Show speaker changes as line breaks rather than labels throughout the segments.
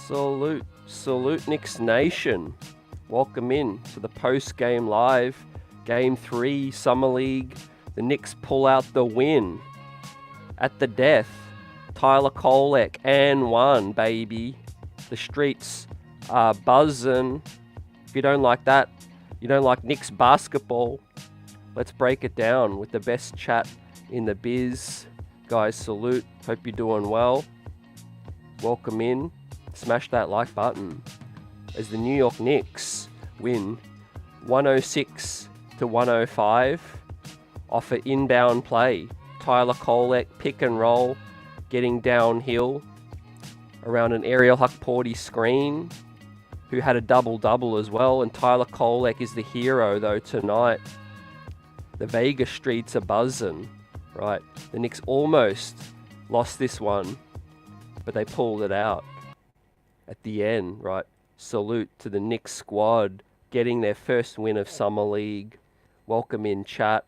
Salute Knicks Nation. Welcome in to the post-game live. Game 3, Summer League. The Knicks pull out the win. At the death, Tyler Kolek and 1, baby. The streets are buzzing. If you don't like that, you don't like Knicks basketball, let's break it down with the best chat in the biz. Guys, salute. Hope you're doing well. Welcome in. Smash that like button as the New York Knicks win 106-105 off an inbound play. Tyler Kolek pick and roll, getting downhill around an aerial Hukporti screen, who had a double-double as well. And Tyler Kolek is the hero though tonight. The Vegas streets are buzzing, right? The Knicks almost lost this one, but they pulled it out at the end, right? Salute to the Knicks squad getting their first win of Summer League. Welcome in, chat.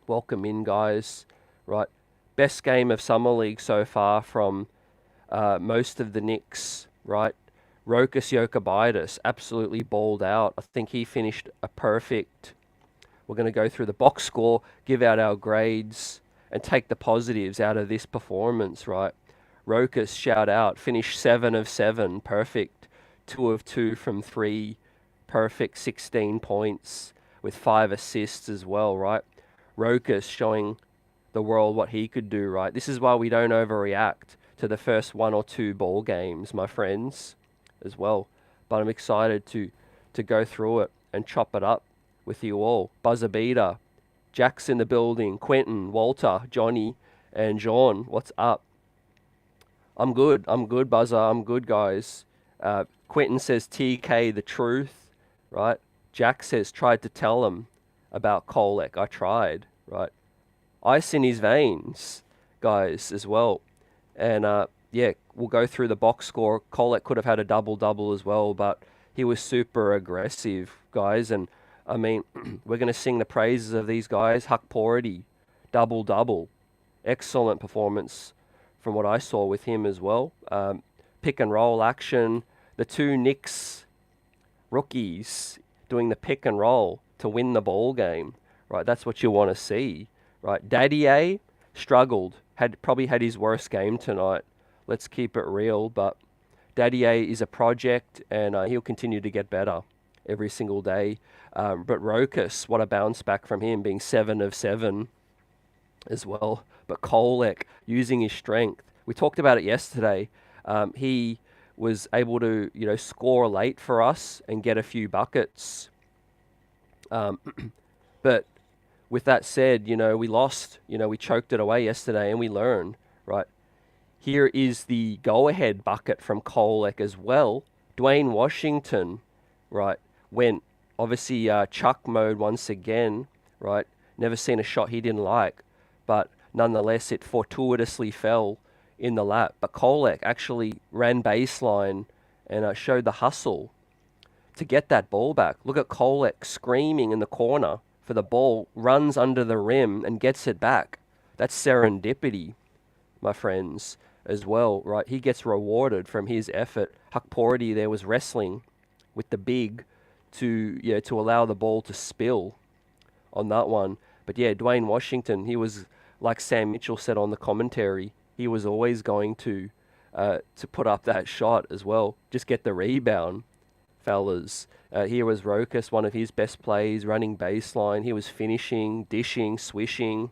Welcome in, guys. Right, best game of Summer League so far from most of the Knicks, right? Rokus Yubas absolutely balled out. I think he finished a perfect. We're going to go through the box score, give out our grades, and take the positives out of this performance, right? Rokus, shout out, finished 7 of 7, perfect. 2 of 2 from 3, perfect, 16 points with 5 assists as well, right? Rokus showing the world what he could do, right? This is why we don't overreact to the first 1 or 2 ball games, my friends, as well. But I'm excited to go through it and chop it up with you all. Buzzer beater, Jack's in the building, Quentin, Walter, Johnny, and John. What's up? I'm good, Buzzer. I'm good, guys. Quentin says TK the truth, right? Jack says tried to tell him about Kolek. I tried, right? Ice in his veins, guys, as well. And yeah, we'll go through the box score. Kolek could have had a double-double as well, but he was super aggressive, guys. And I mean, we're going to sing the praises of these guys. Hukporti, double-double. Excellent performance from what I saw with him as well. Pick and roll action. The 2 Knicks rookies doing the pick and roll to win the ball game, right? That's what you want to see, right? Dadiet struggled, probably had his worst game tonight. Let's keep it real, but Dadiet is a project, and he'll continue to get better every single day. But Rokus, what a bounce back from him, being 7 of 7 as well. But Kolek using his strength. We talked about it yesterday. He was able to, score late for us and get a few buckets. But with that said, we lost. We choked it away yesterday, and we learned, right? Here is the go-ahead bucket from Kolek as well. Dwayne Washington, right, went obviously Chuck mode once again, right? Never seen a shot he didn't like, but nonetheless, it fortuitously fell in the lap. But Kolek actually ran baseline and showed the hustle to get that ball back. Look at Kolek screaming in the corner for the ball, runs under the rim and gets it back. That's serendipity, my friends, as well, right? He gets rewarded from his effort. Hukporti there was wrestling with the big to allow the ball to spill on that one. But yeah, Dwayne Washington, he was, like Sam Mitchell said on the commentary, he was always going to put up that shot as well. Just get the rebound, fellas. Here was Rokus, one of his best plays, running baseline. He was finishing, dishing, swishing.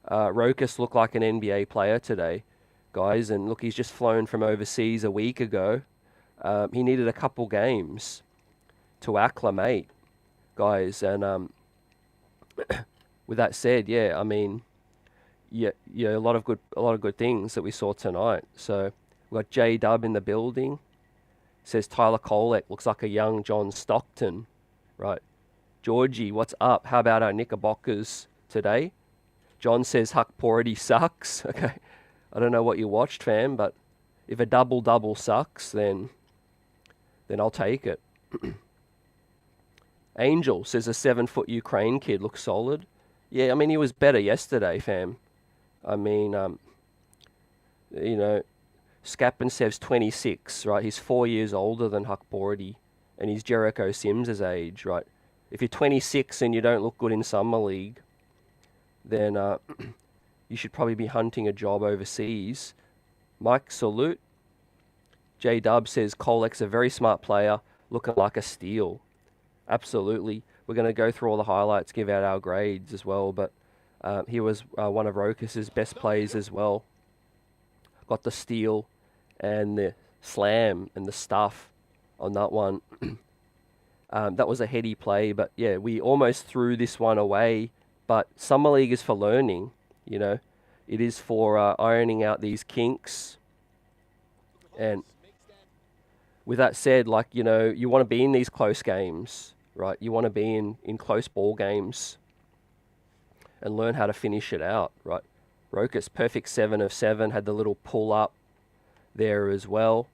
Rokus looked like an NBA player today, guys. And look, he's just flown from overseas a week ago. He needed a couple games to acclimate, guys. And with that said, yeah, I mean, yeah, a lot of good things that we saw tonight. So we got J Dub in the building. Says Tyler Kolek looks like a young John Stockton, right? Georgie, what's up? How about our Knickerbockers today? John says Hukporti sucks. Okay, I don't know what you watched, fam, but if a double-double sucks, then I'll take it. Angel says a 7-foot Ukraine kid looks solid. Yeah, I mean, he was better yesterday, fam. I mean, Skapensev's 26, right? He's 4 years older than Hukporti, and he's Jericho Sims' age, right? If you're 26 and you don't look good in summer league, then you should probably be hunting a job overseas. Mike Salute. J Dub says Kolek's a very smart player, looking like a steal. Absolutely. We're going to go through all the highlights, give out our grades as well, but he was one of Rokus's best plays as well. Got the steal and the slam and the stuff on that one. That was a heady play, but yeah, we almost threw this one away. But Summer League is for learning, you know. It is for ironing out these kinks. And with that said, like, you know, you want to be in these close games, right? You want to be in close ball games and learn how to finish it out, right? Rokus, perfect 7 of 7, had the little pull up there as well.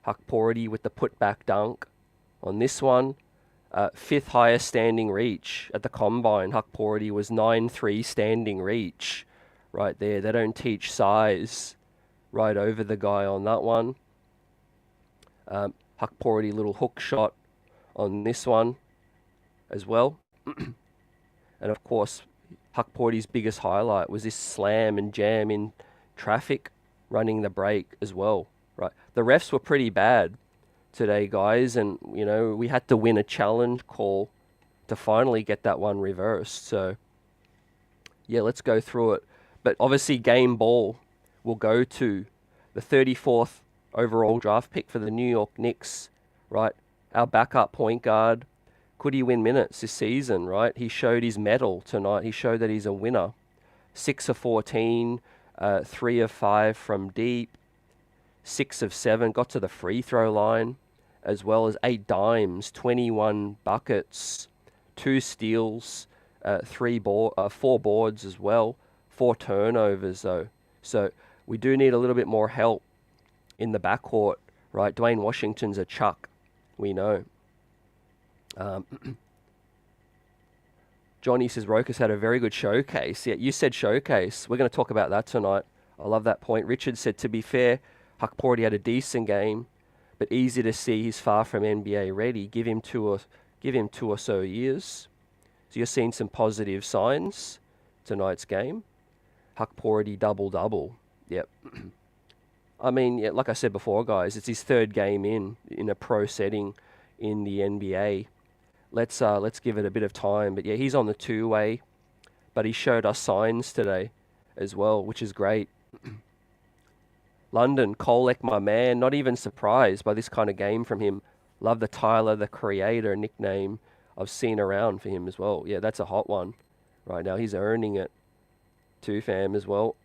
Hukporti with the putback dunk on this one. 5th highest standing reach at the combine. Hukporti was 9-3 standing reach right there. They don't teach size right over the guy on that one. Hukporti little hook shot on this one as well. And of course, Hukporti's biggest highlight was this slam and jam in traffic, running the break as well. Right, the refs were pretty bad today, guys, and you know we had to win a challenge call to finally get that one reversed. So yeah, let's go through it. But obviously, game ball will go to the 34th overall draft pick for the New York Knicks. Right, our backup point guard. Could he win minutes this season? Right, he showed his mettle tonight. He showed that he's a winner. 6 of 14, 3 of 5 from deep. 6 of 7, got to the free throw line, as well as 8 dimes, 21 buckets, 2 steals, 4 boards as well, 4 turnovers though. So we do need a little bit more help in the backcourt, right? Dwayne Washington's a chuck, we know. Johnny says Rokus had a very good showcase. Yeah, you said showcase. We're going to talk about that tonight. I love that point. Richard said, to be fair, Hukporti had a decent game, but easy to see he's far from NBA ready. Give him 2 or so years. So you're seeing some positive signs tonight's game. Hukporti double-double. Yep. I mean, yeah, like I said before, guys, it's his 3rd game in a pro setting in the NBA. Let's give it a bit of time. But yeah, he's on the 2-way, but he showed us signs today as well, which is great. London, Kolek, my man, not even surprised by this kind of game from him. Love the Tyler, the Creator nickname I've seen around for him as well. Yeah, that's a hot one right now. He's earning it too, fam, as well.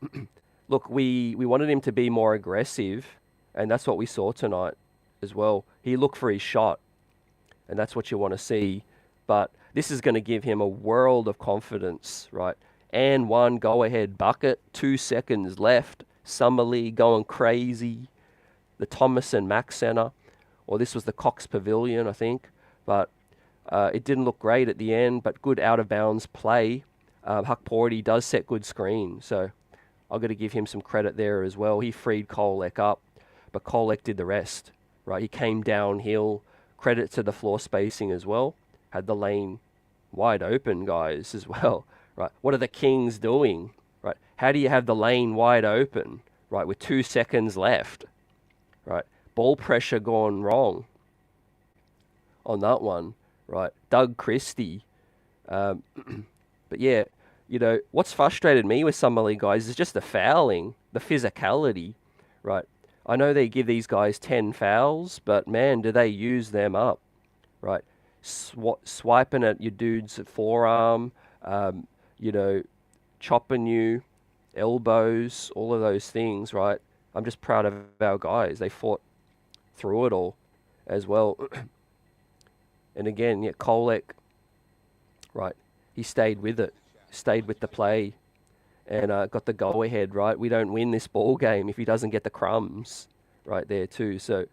Look, we wanted him to be more aggressive, and that's what we saw tonight as well. He looked for his shot, and that's what you want to see. But this is going to give him a world of confidence, right? And 1 go-ahead bucket, 2 seconds left. Summer League going crazy. The Thomas and Mack Center, or this was the Cox Pavilion, I think. But it didn't look great at the end, but good out-of-bounds play. Hukporti does set good screen, so I've got to give him some credit there as well. He freed Kolek up, but Kolek did the rest, right? He came downhill. Credit to the floor spacing as well. Had the lane wide open, guys, as well, right? What are the Kings doing? Right, how do you have the lane wide open, right, with 2 seconds left, right? Ball pressure gone wrong on that one, right? Doug Christie. But yeah, you know, what's frustrated me with Summer League, guys, is just the fouling, the physicality, right? I know they give these guys 10 fouls, but man, do they use them up, right? Swiping at your dude's forearm, you know, chopping you, elbows, all of those things, right? I'm just proud of our guys. They fought through it all as well. And again, yeah, Kolek, right? He stayed with it, stayed with the play, and got the go-ahead, right? We don't win this ball game if he doesn't get the crumbs right there too. So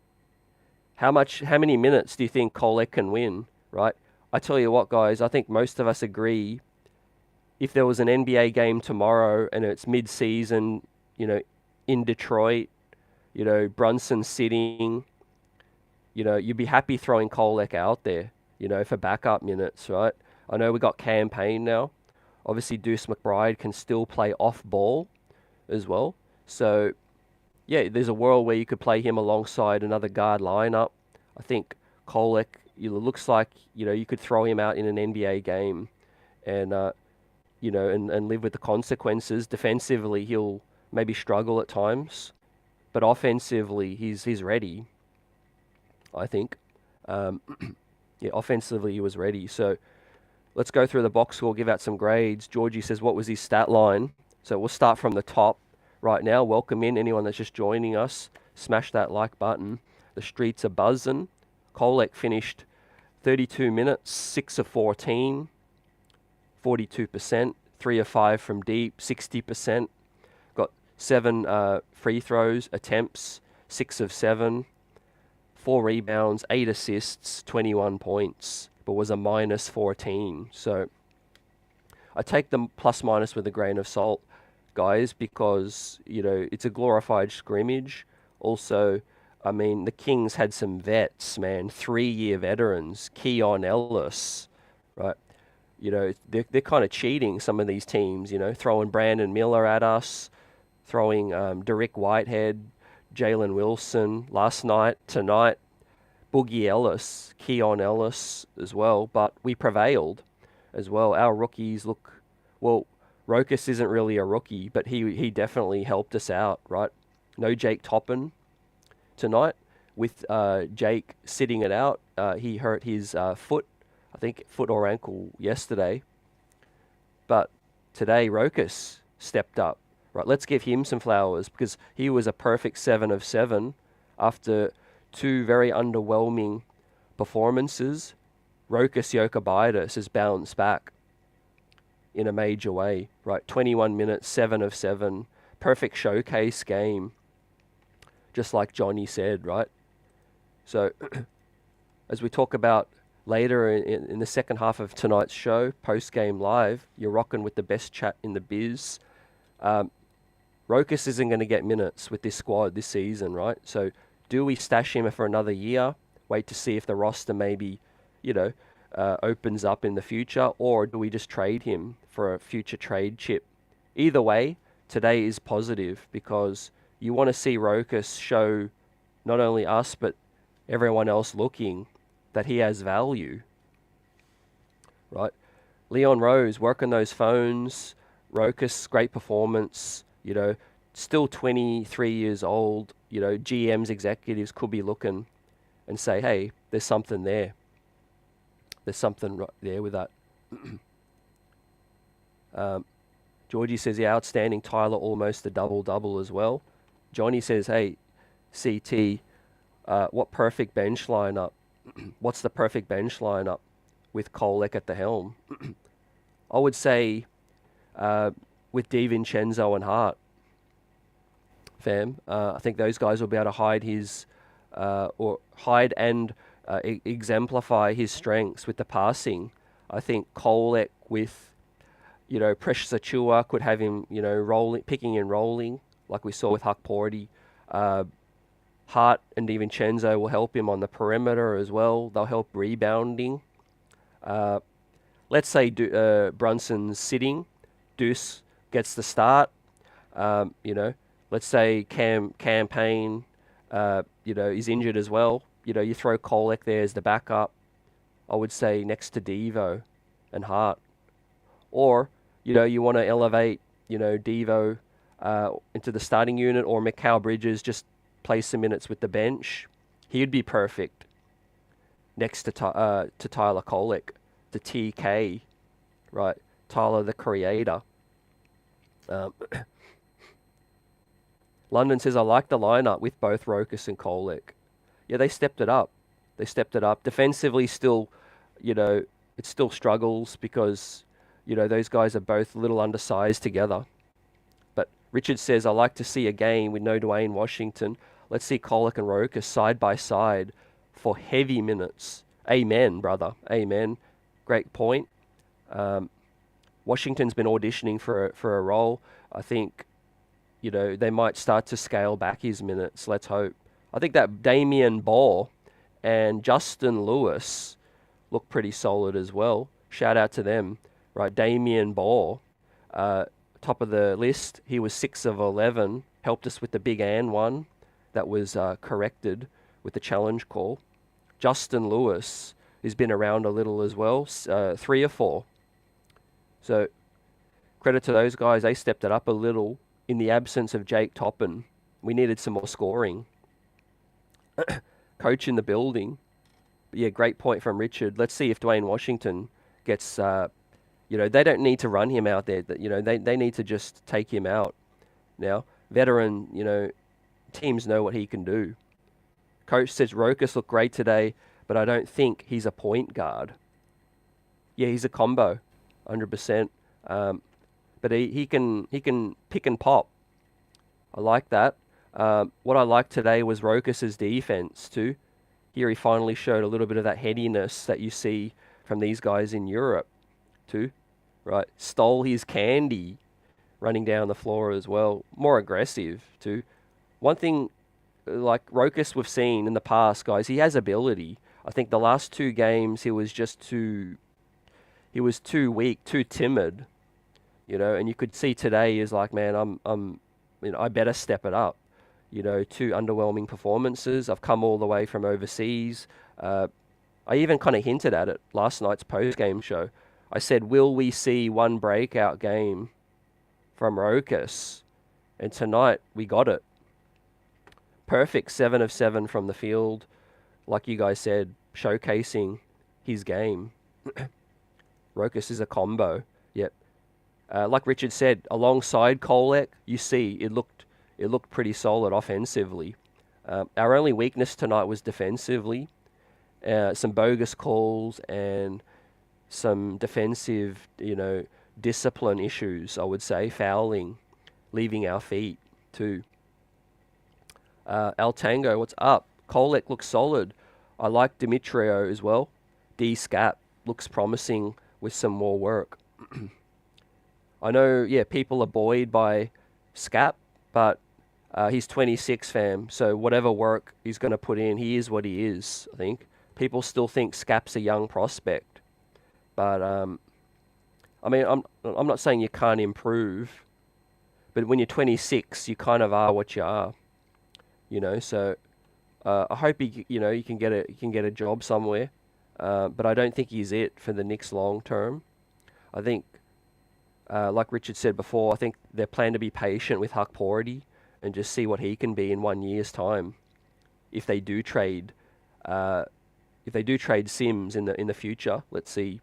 how many minutes do you think Kolek can win, right? I tell you what, guys, I think most of us agree if there was an NBA game tomorrow and it's mid-season, you know, in Detroit Brunson sitting, you'd be happy throwing Kolek out there, for backup minutes, right? I know we got campaign now. Obviously, Deuce McBride can still play off ball as well. So, yeah, there's a world where you could play him alongside another guard lineup. I think Kolek, looks like, you could throw him out in an NBA game and, and live with the consequences. Defensively, he'll maybe struggle at times, but offensively, he's ready, I think. Yeah, offensively, he was ready. So let's go through the box score, give out some grades. Georgie says, what was his stat line? So we'll start from the top right now. Welcome in anyone that's just joining us. Smash that like button. The streets are buzzing. Kolek finished 32 minutes, 6 of 14, 42%, 3 of 5 from deep, 60%. Got 7 free throws attempts, 6 of 7, 4 rebounds, 8 assists, 21 points, but was a minus 14. So I take the plus minus with a grain of salt, guys, because, it's a glorified scrimmage. Also, I mean, the Kings had some vets, man, 3-year veterans, Keon Ellis, right? They're kind of cheating, some of these teams, throwing Brandon Miller at us, throwing Derek Whitehead, Jalen Wilson last night, tonight, Boogie Ellis, Keon Ellis as well, but we prevailed as well. Our rookies look, well, Rokus isn't really a rookie, but he definitely helped us out, right? No Jake Toppin tonight, with Jake sitting it out. He hurt his foot, I think foot or ankle yesterday, but today Rokus stepped up. Right, let's give him some flowers because he was a perfect 7 of 7 after 2 very underwhelming performances. Rokus Yubas has bounced back in a major way. Right, 21 minutes, 7 of 7, perfect showcase game, just like Johnny said. Right, so as we talk about later in the second half of tonight's show, post game live, you're rocking with the best chat in the biz. Rokus isn't going to get minutes with this squad this season, right? So do we stash him for another year, wait to see if the roster maybe, opens up in the future, or do we just trade him for a future trade chip? Either way, today is positive because you want to see Rokus show not only us, but everyone else looking that he has value, right? Leon Rose working those phones. Rokus, great performance. Still 23 years old. GMs, executives could be looking and say, hey, there's something there. There's something right there with that. Georgie says, yeah, outstanding. Tyler almost a double-double as well. Johnny says, hey, CT, what perfect bench lineup? What's the perfect bench lineup with Kolek at the helm? I would say with DiVincenzo and Hart, fam. I think those guys will be able to hide his, or hide and exemplify his strengths with the passing. I think Kolek with, Precious Achua could have him, rolling, picking and rolling, like we saw with Hukporti. Hart and DiVincenzo will help him on the perimeter as well. They'll help rebounding. Let's say Brunson's sitting. Deuce gets the start. Let's say campaign, is injured as well. You throw Kolek there as the backup. I would say next to Devo and Hart. Or, you want to elevate, Devo into the starting unit, or Mikal Bridges just play some minutes with the bench. He'd be perfect next to Tyler Kolek, the TK, right? Tyler the Creator. London says, I like the lineup with both Rokus and Kolek. Yeah, they stepped it up. Defensively, still, it still struggles because, those guys are both a little undersized together. But Richard says, I like to see a game with no Dwayne Washington. Let's see Kolek and Rokus side by side for heavy minutes. Amen, brother. Amen. Great point. Washington's been auditioning for a role. I think they might start to scale back his minutes. Let's hope. I think that Damian Ball and Justin Lewis look pretty solid as well. Shout out to them. Right, Damian Ball, top of the list. He was 6 of 11. Helped us with the Big Ann one that was corrected with the challenge call. Justin Lewis has been around a little as well, 3 or 4. So credit to those guys. They stepped it up a little in the absence of Jake Toppin. We needed some more scoring. Coach in the building. But yeah, great point from Richard. Let's see if Dwayne Washington gets, they don't need to run him out there. They need to just take him out. Now, veteran, teams know what he can do. Coach says Rokus looked great today, but I don't think he's a point guard. Yeah, he's a combo, 100%. But he can pick and pop. I like that. What I liked today was Rokus's defense too. Here he finally showed a little bit of that headiness that you see from these guys in Europe too. Right, stole his candy, running down the floor as well. More aggressive too. One thing, like Rokus we've seen in the past, guys, he has ability. I think the last 2 games he was just too weak, too timid. And you could see today is like, man, I better step it up. 2 underwhelming performances. I've come all the way from overseas. I even kind of hinted at it last night's post-game show. I said, will we see one breakout game from Rokus? And tonight we got it. Perfect 7 of 7 from the field. Like you guys said, showcasing his game. Rokus is a combo. Yep. Like Richard said, alongside Kolek, you see it looked pretty solid offensively. Our only weakness tonight was defensively. Some bogus calls and some defensive, discipline issues, I would say. Fouling, leaving our feet too. Al Tango, what's up? Kolek looks solid. I like Dimitrio as well. D-Scap looks promising with some more work. I know, people are buoyed by Scap, but he's 26, fam. So whatever work he's going to put in, he is what he is, I think. People still think Scap's a young prospect. But, I'm not saying you can't improve. But when you're 26, you kind of are what you are. So I hope you can get a job somewhere. But I don't think he's it for the Knicks long term. I think, like Richard said before, I think they plan to be patient with Hukporti and just see what he can be in 1 year's time. If they do trade, Sims in the future, let's see.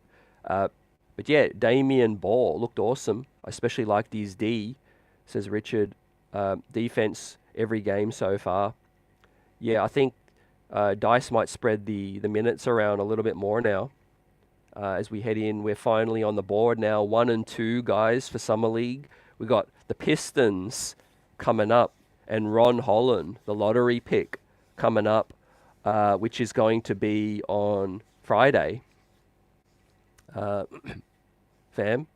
But yeah, Damian Ball looked awesome. I especially liked his D, says Richard. Defense every game so far. Yeah, I think Dice might spread the minutes around a little bit more now. As we head in, we're finally on the board now. 1 and 2 guys for Summer League. We got the Pistons coming up and Ron Holland, the lottery pick, coming up, which is going to be on Friday. Fam,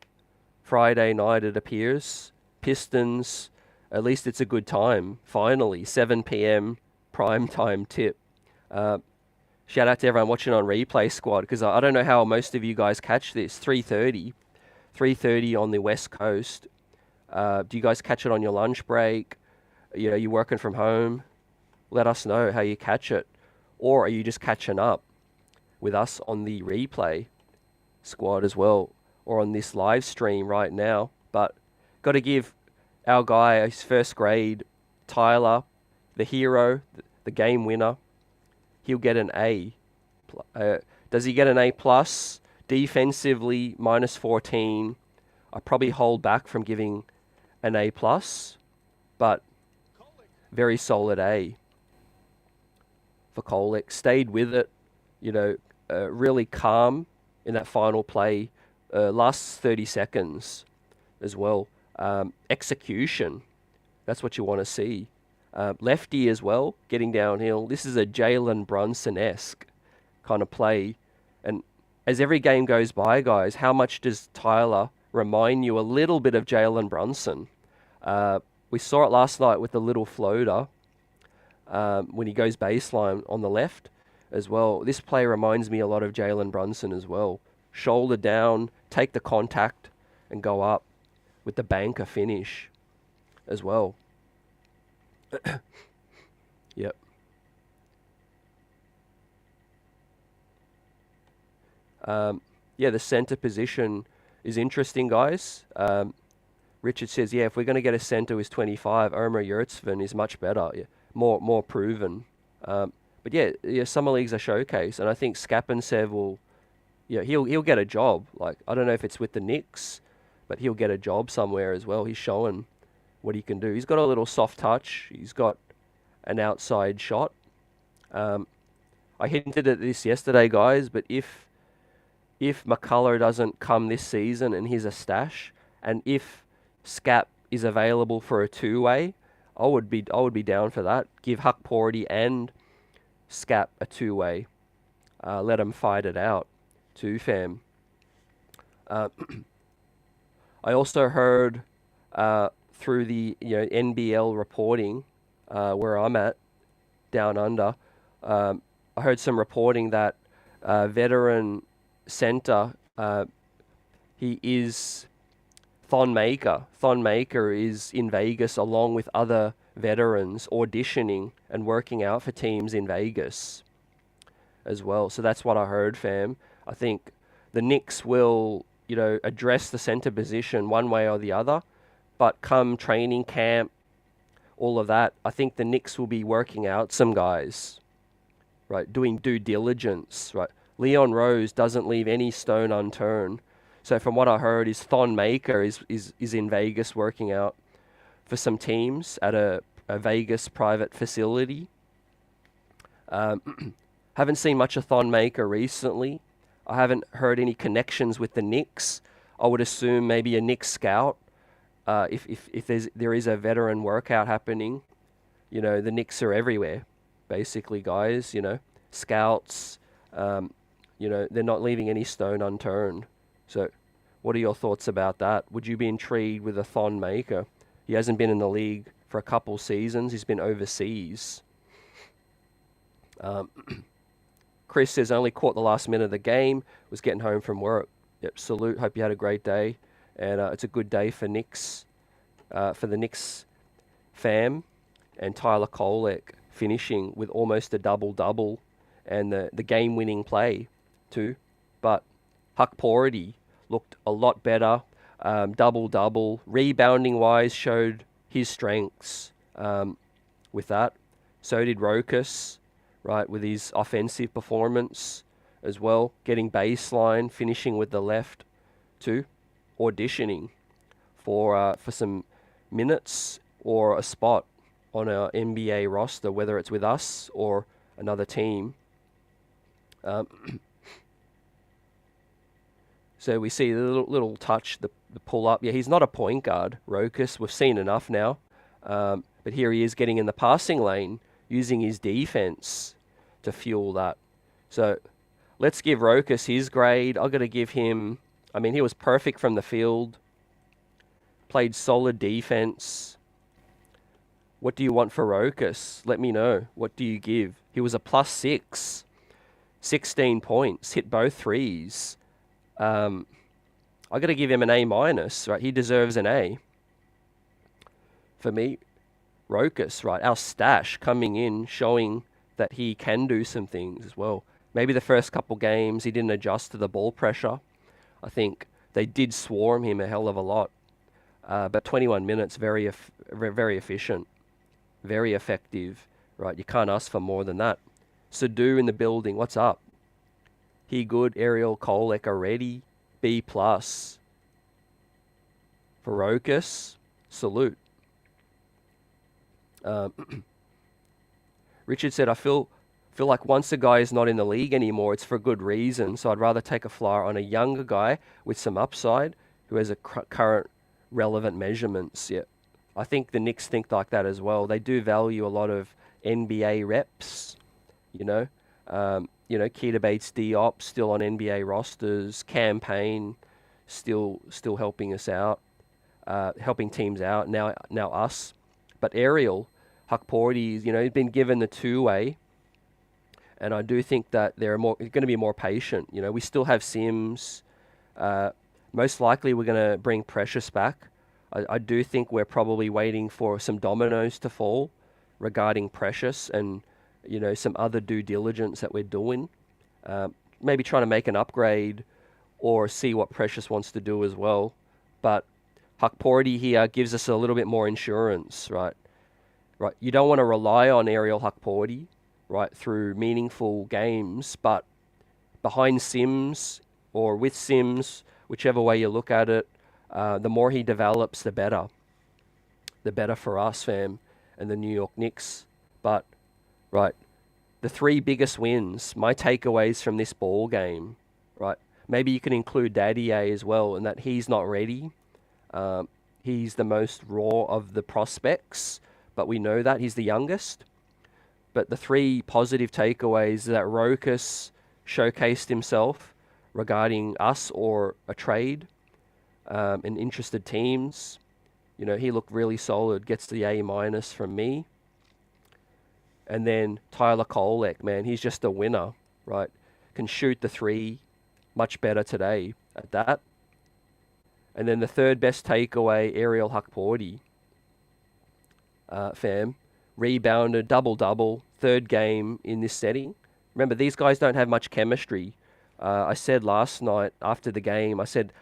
Friday night it appears. Pistons, at least it's a good time. Finally, 7 p.m. prime time tip. Shout out to everyone watching on Replay Squad, because I don't know how most of you guys catch this. 3:30 on the West Coast. Do you guys catch it on your lunch break? You working from home? Let us know how you catch it. Or are you just catching up with us on the Replay Squad as well, or on this live stream right now? But got to give our guy his first grade, Tyler, the hero, the game winner. He'll get an A. Does he get an A plus? Defensively, -14. I probably hold back from giving an A plus, but very solid A for Kolek. Stayed with it, really calm in that final play. Last 30 seconds as well. Execution, that's what you want to see. Lefty as well, getting downhill. This is a Jalen Brunson-esque kind of play. And as every game goes by, guys, how much does Tyler remind you a little bit of Jalen Brunson? we saw it last night with the little floater when he goes baseline on the left as well. This play reminds me a lot of Jalen Brunson as well. Shoulder down, take the contact, and go up with the banker finish as well. Yep. Yeah, the center position is interesting, guys. Richard says, yeah, if we're going to get a center who's 25, Omer Yurtseven is much better, yeah, more proven. But yeah, summer leagues are showcase, and I think Skapensev will, yeah, he'll get a job. Like, I don't know if it's with the Knicks, but he'll get a job somewhere as well. He's showing what he can do. He's got a little soft touch. He's got an outside shot. I hinted at this yesterday, guys, but if McCullough doesn't come this season and he's a stash, and if Scap is available for a two-way, I would be down for that. Give Hukporti and Scap a two-way. Let them fight it out too, fam. I also heard through the NBL reporting where I'm at down under, I heard some reporting that veteran center, he is Thon Maker. Thon Maker is in Vegas along with other veterans auditioning and working out for teams in Vegas as well. So that's what I heard, fam. I think the Knicks will, address the center position one way or the other, but come training camp, all of that, I think the Knicks will be working out some guys, right, doing due diligence, right. Leon Rose doesn't leave any stone unturned. So from what I heard, is Thon Maker is in Vegas working out for some teams at a Vegas private facility. Haven't seen much of Thon Maker recently. I haven't heard any connections with the Knicks. I would assume maybe a Knicks scout. If there is a veteran workout happening, the Knicks are everywhere, basically, guys. Scouts. They're not leaving any stone unturned. So, what are your thoughts about that? Would you be intrigued with a Thon Maker? He hasn't been in the league for a couple seasons. He's been overseas. Chris says, only caught the last minute of the game. Was getting home from work. Yep, salute. Hope you had a great day. And it's a good day for Knicks, for the Knicks fam. And Tyler Kolek finishing with almost a double-double. And the game-winning play too. But Hukporti looked a lot better. Double-double. Rebounding-wise showed his strengths with that. So did Rokus, right, with his offensive performance as well. Getting baseline, finishing with the left too. Auditioning for some minutes or a spot on our NBA roster, whether it's with us or another team. So we see the little touch, the pull up. Yeah, he's not a point guard, Rokus. We've seen enough now. But here he is getting in the passing lane, using his defense to fuel that. So let's give Rokus his grade. I've got to give him, he was perfect from the field. Played solid defense. What do you want for Rokus? Let me know. What do you give? He was a +6. 16 points, hit both threes. I got to give him an A-, right? He deserves an A. For me, Rokus, right? Our stash coming in, showing that he can do some things as well. Maybe the first couple games he didn't adjust to the ball pressure. I think they did swarm him a hell of a lot. But 21 minutes, very efficient, very effective, right? You can't ask for more than that. Sadu in the building, what's up? He good, Ariel Kolek already, B+. For Rokus, salute. Richard said, I feel like once a guy is not in the league anymore, it's for good reason. So I'd rather take a flyer on a younger guy with some upside who has a current relevant measurements. Yeah, I think the Knicks think like that as well. They do value a lot of NBA reps. Keita Bates-Diop still on NBA rosters. Campaign still helping us out, helping teams out. Now us. But Ariel Hukporti, he's been given the two-way, and I do think that they're going to be more patient. We still have Sims. Most likely, we're going to bring Precious back. I do think we're probably waiting for some dominoes to fall regarding Precious and some other due diligence that we're doing. Maybe trying to make an upgrade or see what Precious wants to do as well. But Hukporti here gives us a little bit more insurance, right? Right. You don't want to rely on Ariel Hukporti, right, through meaningful games, but behind Sims or with Sims, whichever way you look at it, the more he develops, the better. The better for us, fam, and the New York Knicks. But, right, the three biggest wins, my takeaways from this ball game, right, maybe you can include Dadiet as well, and that he's not ready. He's the most raw of the prospects, but we know that he's the youngest. But the three positive takeaways that Rokus showcased himself regarding us or a trade and interested teams. He looked really solid, gets the A- from me. And then Tyler Kolek, man, he's just a winner, right? Can shoot the three much better today at that. And then the third best takeaway, Ariel Hukporti, fam. Rebounded, double-double, third game in this setting. Remember, these guys don't have much chemistry. I said last night after the game, I said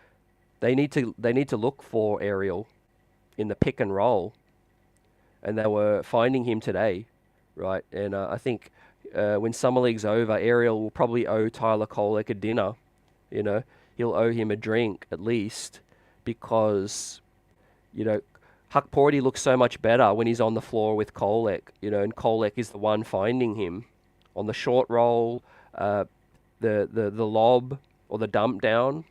they need to look for Ariel in the pick and roll, and they were finding him today, right? And I think when summer league's over, Ariel will probably owe Tyler Kolek a dinner. He'll owe him a drink at least, because Hukporti looks so much better when he's on the floor with Kolek, and Kolek is the one finding him on the short roll, the lob or the dump down.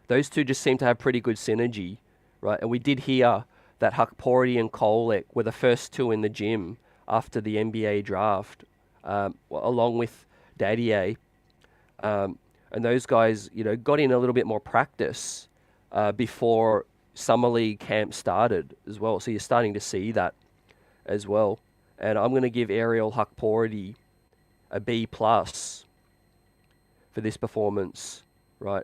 Those two just seem to have pretty good synergy, right? And we did hear that Hukporti and Kolek were the first two in the gym after the NBA draft, along with Dadiet. And those guys, got in a little bit more practice before Summer League camp started as well. So you're starting to see that as well. And I'm going to give Ariel Hukporti a B+ for this performance, right?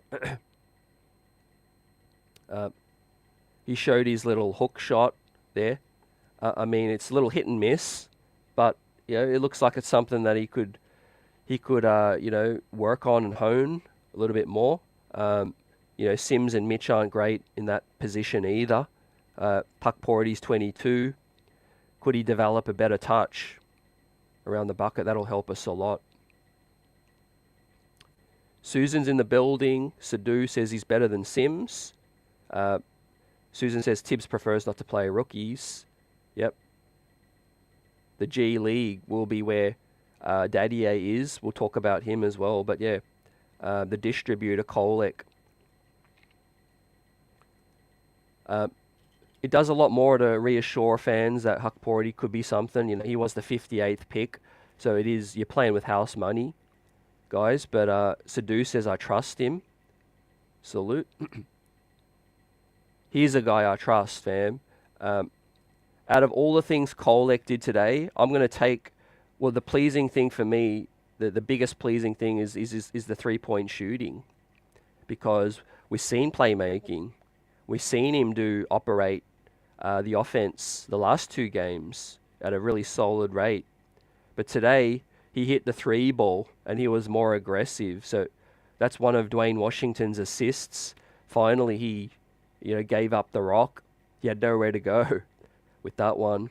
He showed his little hook shot there. I mean, it's a little hit and miss, but it looks like it's something that he could work on and hone a little bit more. Sims and Mitch aren't great in that position either. Hukporti's 22. Could he develop a better touch around the bucket? That'll help us a lot. Susan's in the building. Sadhu says he's better than Sims. Susan says Tibbs prefers not to play rookies. Yep. The G League will be where Dadiet is. We'll talk about him as well. But yeah, the distributor, Kolek. It does a lot more to reassure fans that Hukporti could be something. He was the 58th pick, so you're playing with house money, guys. But Sadhu says I trust him. Salute. Here's a guy I trust, fam. Out of all the things Kolek did today, I'm going to take, the pleasing thing for me, the biggest pleasing thing is the three-point shooting, because we've seen playmaking. We've seen him operate the offense the last two games at a really solid rate. But today, he hit the three ball and he was more aggressive. So that's one of Dwayne Washington's assists. Finally, he gave up the rock. He had nowhere to go with that one.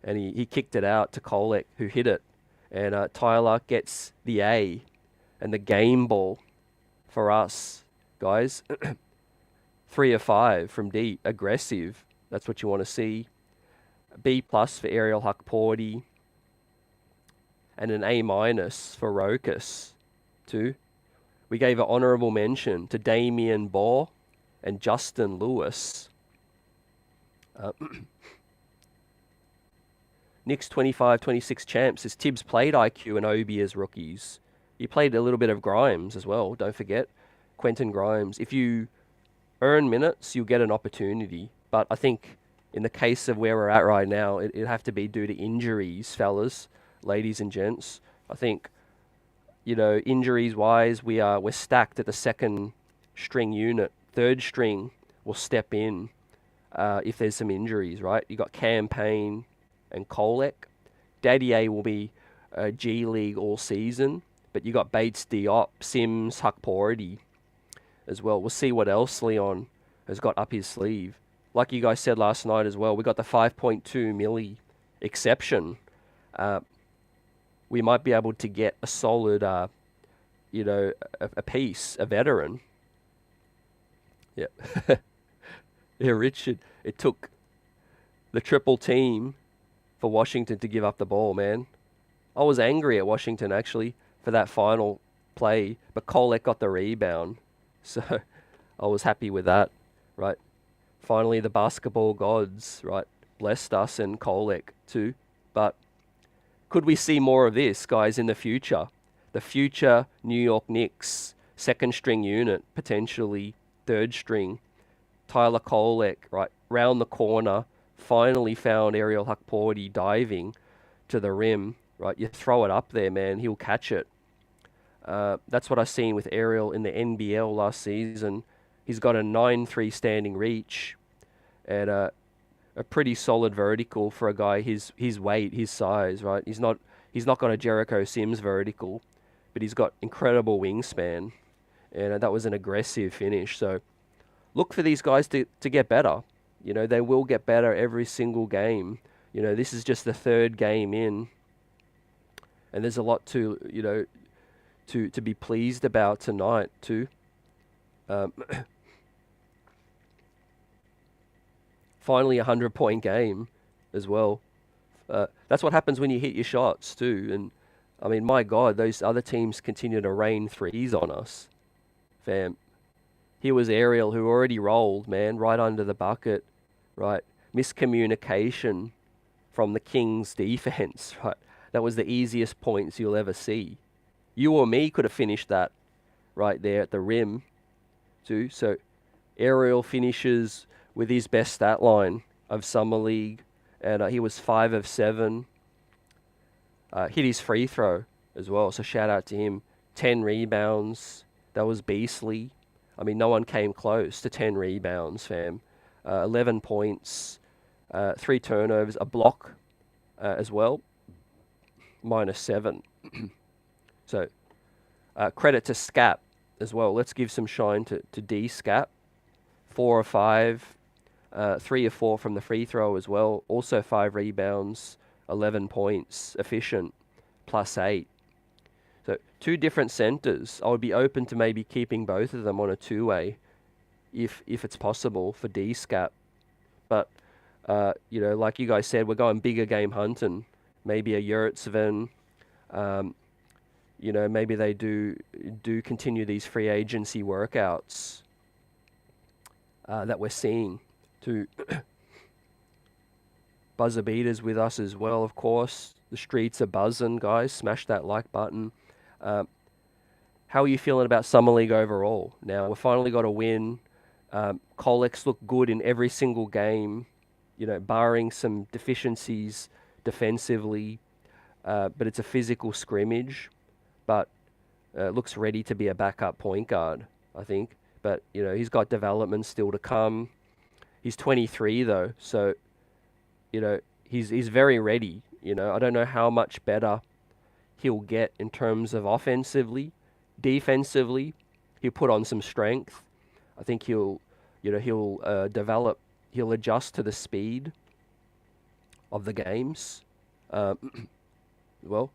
And he kicked it out to Kolek, who hit it. And Tyler gets the A and the game ball for us, guys. 3 of 5 from deep. Aggressive. That's what you want to see. B+ for Ariel Hukporti. And an A- for Rokus, too. We gave an honourable mention to Damian Baugh and Justin Lewis. Knicks 25-26 champs. As Tibbs played IQ and Obi as rookies. He played a little bit of Grimes as well, don't forget. Quentin Grimes. If you earn minutes, you'll get an opportunity. But I think in the case of where we're at right now, it'd have to be due to injuries, fellas, ladies and gents. I think, injuries wise, we're stacked at the second string unit. Third string will step in if there's some injuries, right? You got Campaign and Kolek. Dadiet will be G League all season, but you got Bates-Diop, Sims, Hukporti as well. We'll see what else Leon has got up his sleeve. Like you guys said last night as well, we got the 5.2 milli exception. We might be able to get a solid, a piece, a veteran. Yeah. Yeah, Richard, it took the triple team for Washington to give up the ball, man. I was angry at Washington, actually, for that final play, but Kolek got the rebound. So I was happy with that, right? Finally, the basketball gods, right, blessed us and Kolek too. But could we see more of this, guys, in the future? The future New York Knicks second string unit, potentially third string. Tyler Kolek, right, round the corner, finally found Ariel Hukporti diving to the rim, right? You throw it up there, man, he'll catch it. That's what I seen with Ariel in the NBL last season. He's got a 9-3 standing reach and a pretty solid vertical for a guy his weight, his size, right? He's not got a Jericho Sims vertical, but he's got incredible wingspan, and that was an aggressive finish. So look for these guys to get better. They will get better every single game. This is just the third game in, and there's a lot to be pleased about tonight too. Finally, 100-point game as well. That's what happens when you hit your shots too. And I mean, my God, those other teams continue to rain threes on us, fam. Here was Ariel, who already rolled, man, right under the bucket, right? Miscommunication from the Kings' defense, right? That was the easiest points you'll ever see. You or me could have finished that right there at the rim too. So Ariel finishes with his best stat line of Summer League, and he was 5 of 7. Hit his free throw as well, so shout out to him. 10 rebounds, that was beastly. I mean, no one came close to 10 rebounds, fam. 11 points, 3 turnovers, a block as well, -7. So credit to Scap as well. Let's give some shine to D Scap. 4 of 5, 3 of 4 from the free throw as well. Also 5 rebounds, 11 points, efficient, +8. So 2 different centers. I would be open to maybe keeping both of them on a 2-way if it's possible for D-Scap. But, like you guys said, we're going bigger game hunting. Maybe a Yurtsven. Maybe they do continue these free agency workouts that we're seeing. To buzzer beaters with us as well, of course. The streets are buzzing, guys. Smash that like button. How are you feeling about Summer League overall? Now, we've finally got a win. Kolek's look good in every single game, barring some deficiencies defensively. But it's a physical scrimmage. But looks ready to be a backup point guard, I think. But, he's got development still to come. He's 23 though, so he's very ready. I don't know how much better he'll get in terms of offensively, defensively. He'll put on some strength. I think he'll develop. He'll adjust to the speed of the games. Well,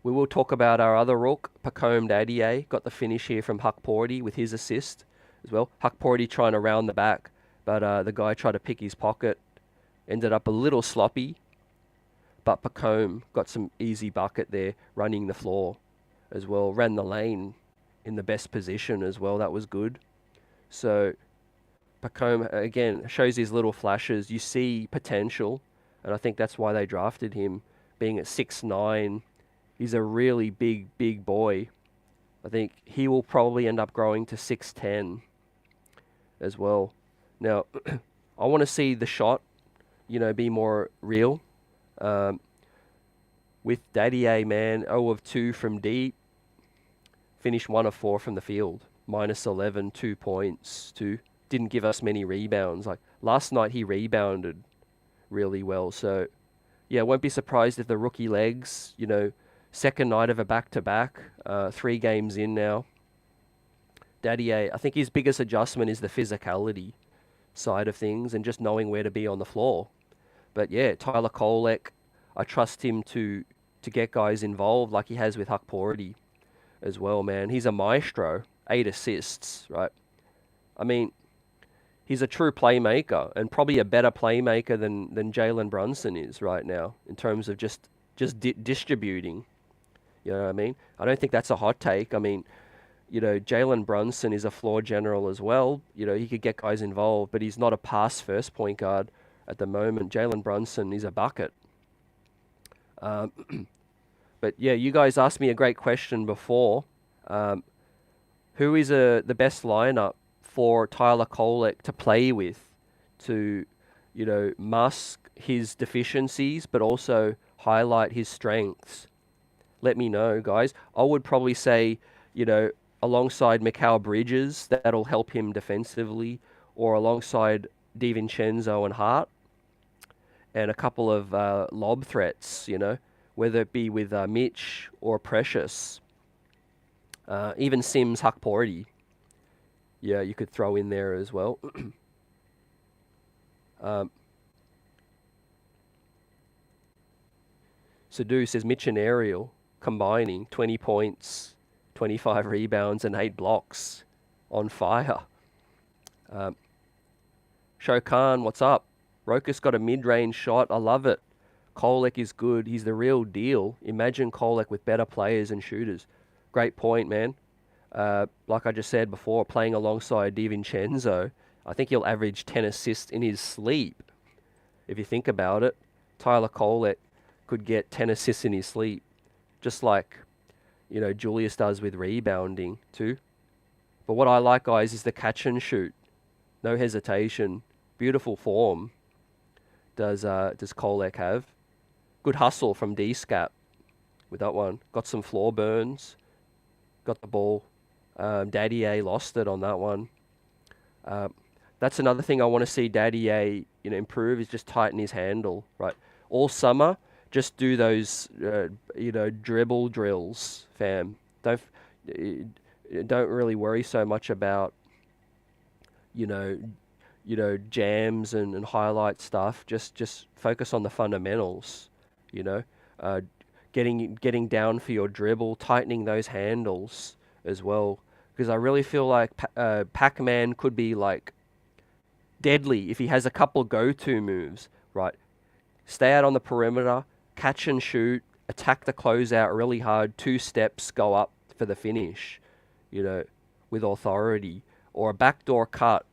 we will talk about our other rook, Dadiet. Got the finish here from Hukporti with his assist as well. Hukporti trying to round the back, but the guy tried to pick his pocket. Ended up a little sloppy, but Pacome got some easy bucket there, running the floor as well. Ran the lane in the best position as well. That was good. So Pacome, again, shows his little flashes. You see potential, and I think that's why they drafted him, being at 6'9". He's a really big boy. I think he will probably end up growing to 6'10". as well. Now, I want to see the shot, be more real. With Dadiet, man, 0 of 2 from deep, finished 1 of 4 from the field, -11, 2 points, didn't give us many rebounds. Like last night, he rebounded really well. So, yeah, won't be surprised if the rookie legs, second night of a back-to-back, 3 games in now. Dadiet, I think his biggest adjustment is the physicality side of things and just knowing where to be on the floor. But yeah, Tyler Kolek, I trust him to get guys involved like he has with Hukporti as well, man. He's a maestro, 8 assists, right? I mean, he's a true playmaker and probably a better playmaker than Jalen Brunson is right now in terms of just distributing. You know what I mean? I don't think that's a hot take. I mean, Jalen Brunson is a floor general as well. He could get guys involved, but he's not a pass-first point guard at the moment. Jalen Brunson is a bucket. But yeah, you guys asked me a great question before. Who is the best lineup for Tyler Kolek to play with to, mask his deficiencies, but also highlight his strengths? Let me know, guys. I would probably say, alongside Mikal Bridges, that'll help him defensively, or alongside DiVincenzo and Hart, and a couple of lob threats, whether it be with Mitch or Precious. Even Sims, Hukporti. Yeah, you could throw in there as well. Sadu says Mitch and Ariel combining 20 points, 25 rebounds, and 8 blocks. On fire. Shokan, what's up? Rokus got a mid-range shot. I love it. Kolek is good. He's the real deal. Imagine Kolek with better players and shooters. Great point, man. Like I just said before, playing alongside DiVincenzo, I think he'll average 10 assists in his sleep. If you think about it, Tyler Kolek could get 10 assists in his sleep, just like, Julius does with rebounding too. But what I like, guys, is the catch and shoot. No hesitation. Beautiful form does Kolek have. Good hustle from D-Scap with that one. Got some floor burns. Got the ball. Dadiet lost it on that one. That's another thing I want to see Dadiet improve, is just tighten his handle. Right, all summer, just do those dribble drills, fam. Don't really worry so much about jams and highlight stuff. Just focus on the fundamentals. Getting down for your dribble, tightening those handles as well. Because I really feel like Pac-Man could be like deadly if he has a couple go-to moves, right? Stay out on the perimeter, catch and shoot, attack the closeout really hard, 2 steps, go up for the finish, with authority. Or a backdoor cut.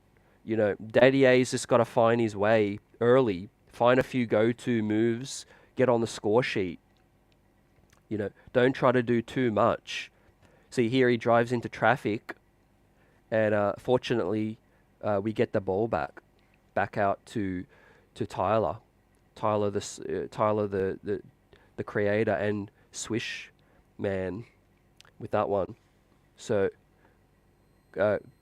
Dadiet's just got to find his way early, find a few go-to moves, get on the score sheet. Don't try to do too much. See, here he drives into traffic, and fortunately, we get the ball back out to Tyler. Tyler, the creator and swish man with that one. So,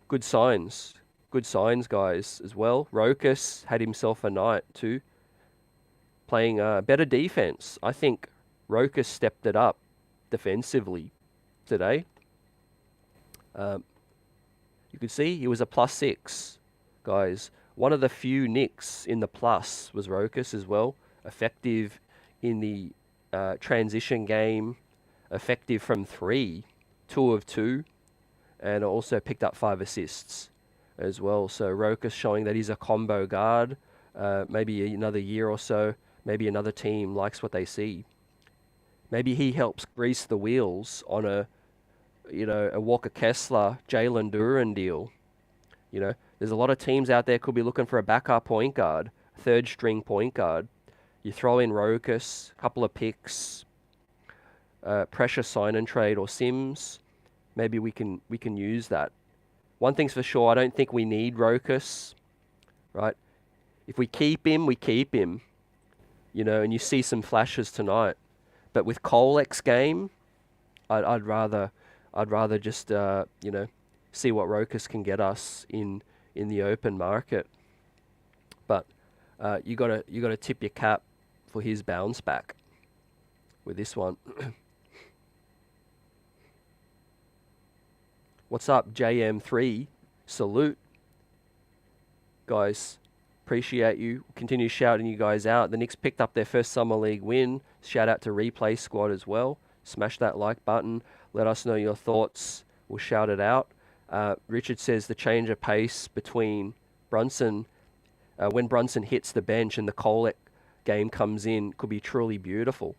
good signs, guys, as well. Rokus had himself a night too, playing better defense. I think Rokus stepped it up defensively today. You could see he was a +6, guys. One of the few Knicks in the plus was Rokus as well. Effective in the transition game, effective from 3, 2 of 2, and also picked up 5 assists as well. So Rokus showing that he's a combo guard. Maybe another year or so, maybe another team likes what they see. Maybe he helps grease the wheels on a Walker Kessler, Jalen Duren deal. There's a lot of teams out there could be looking for a backup point guard, 3rd string point guard. You throw in Rokus, a couple of picks, pressure sign and trade, or Sims. Maybe we can use that. One thing's for sure, I don't think we need Rokus, right? If we keep him, we keep him. And you see some flashes tonight. But with Kolek's game, I'd rather just see what Rokus can get us in the open market. But you gotta tip your cap for his bounce back with this one. What's up, JM3? Salute, guys. Appreciate you. Continue shouting you guys out. The Knicks picked up their first Summer League win. Shout out to Replay Squad as well. Smash that like button. Let us know your thoughts. We'll shout it out. Richard says the change of pace between Brunson, when Brunson hits the bench and the Kolek game comes in, could be truly beautiful.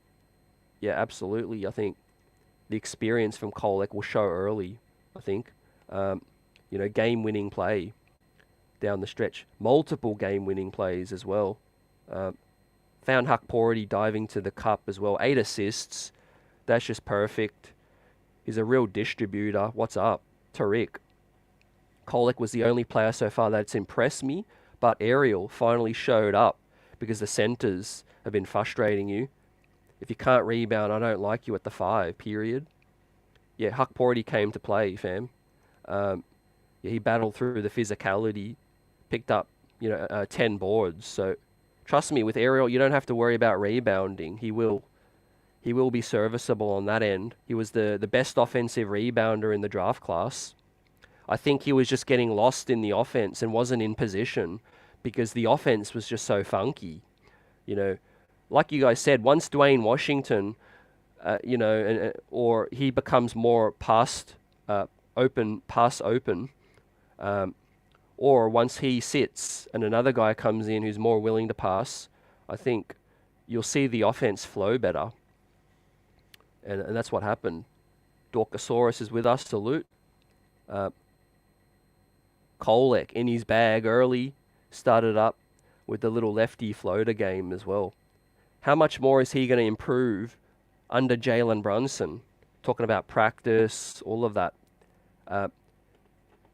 Yeah, absolutely. I think the experience from Kolek will show early. I think, game-winning play down the stretch. Multiple game-winning plays as well. Found Hukporti diving to the cup as well. 8 assists. That's just perfect. He's a real distributor. What's up? Tariq. Kolek was the only player so far that's impressed me, but Ariel finally showed up because the centers have been frustrating you. If you can't rebound, I don't like you at the 5, period. Yeah, Hukporti came to play, fam. He battled through the physicality, picked up, 10 boards. So trust me, with Ariel, you don't have to worry about rebounding. He will be serviceable on that end. He was the best offensive rebounder in the draft class. I think he was just getting lost in the offense and wasn't in position because the offense was just so funky. Like you guys said, once Dwayne Washington, or he becomes more pass open, or once he sits and another guy comes in who's more willing to pass, I think you'll see the offense flow better. And that's what happened. Dorkosaurus is with us, salute. Kolek in his bag early, started up with the little lefty floater game as well. How much more is he going to improve under Jalen Brunson? Talking about practice, all of that.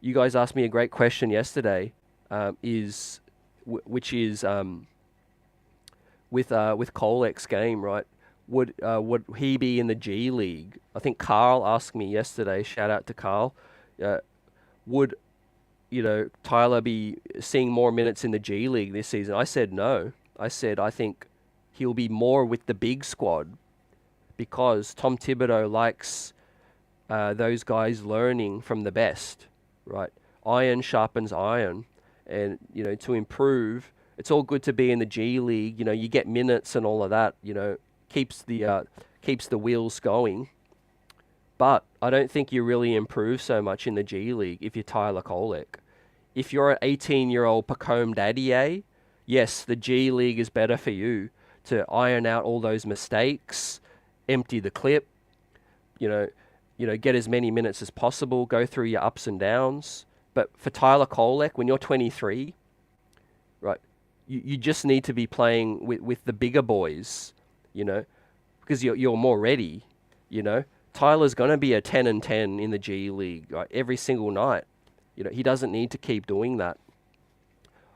You guys asked me a great question yesterday, with Kolek's game, right? Would he be in the G League? I think Carl asked me yesterday. Shout out to Carl. Would Tyler be seeing more minutes in the G League this season? I said no. I said I think he'll be more with the big squad because Tom Thibodeau likes those guys learning from the best, right? Iron sharpens iron, and to improve, it's all good to be in the G League. You get minutes and all of that. Keeps the wheels going. But I don't think you really improve so much in the G League if you're Tyler Kolek. If you're an 18-year-old Pacome Dadiet, yes, the G League is better for you to iron out all those mistakes, empty the clip, get as many minutes as possible, go through your ups and downs. But for Tyler Kolek, when you're 23, right, you just need to be playing with the bigger boys, because you're more ready, Tyler's going to be a 10 and 10 in the G League, right, every single night. He doesn't need to keep doing that.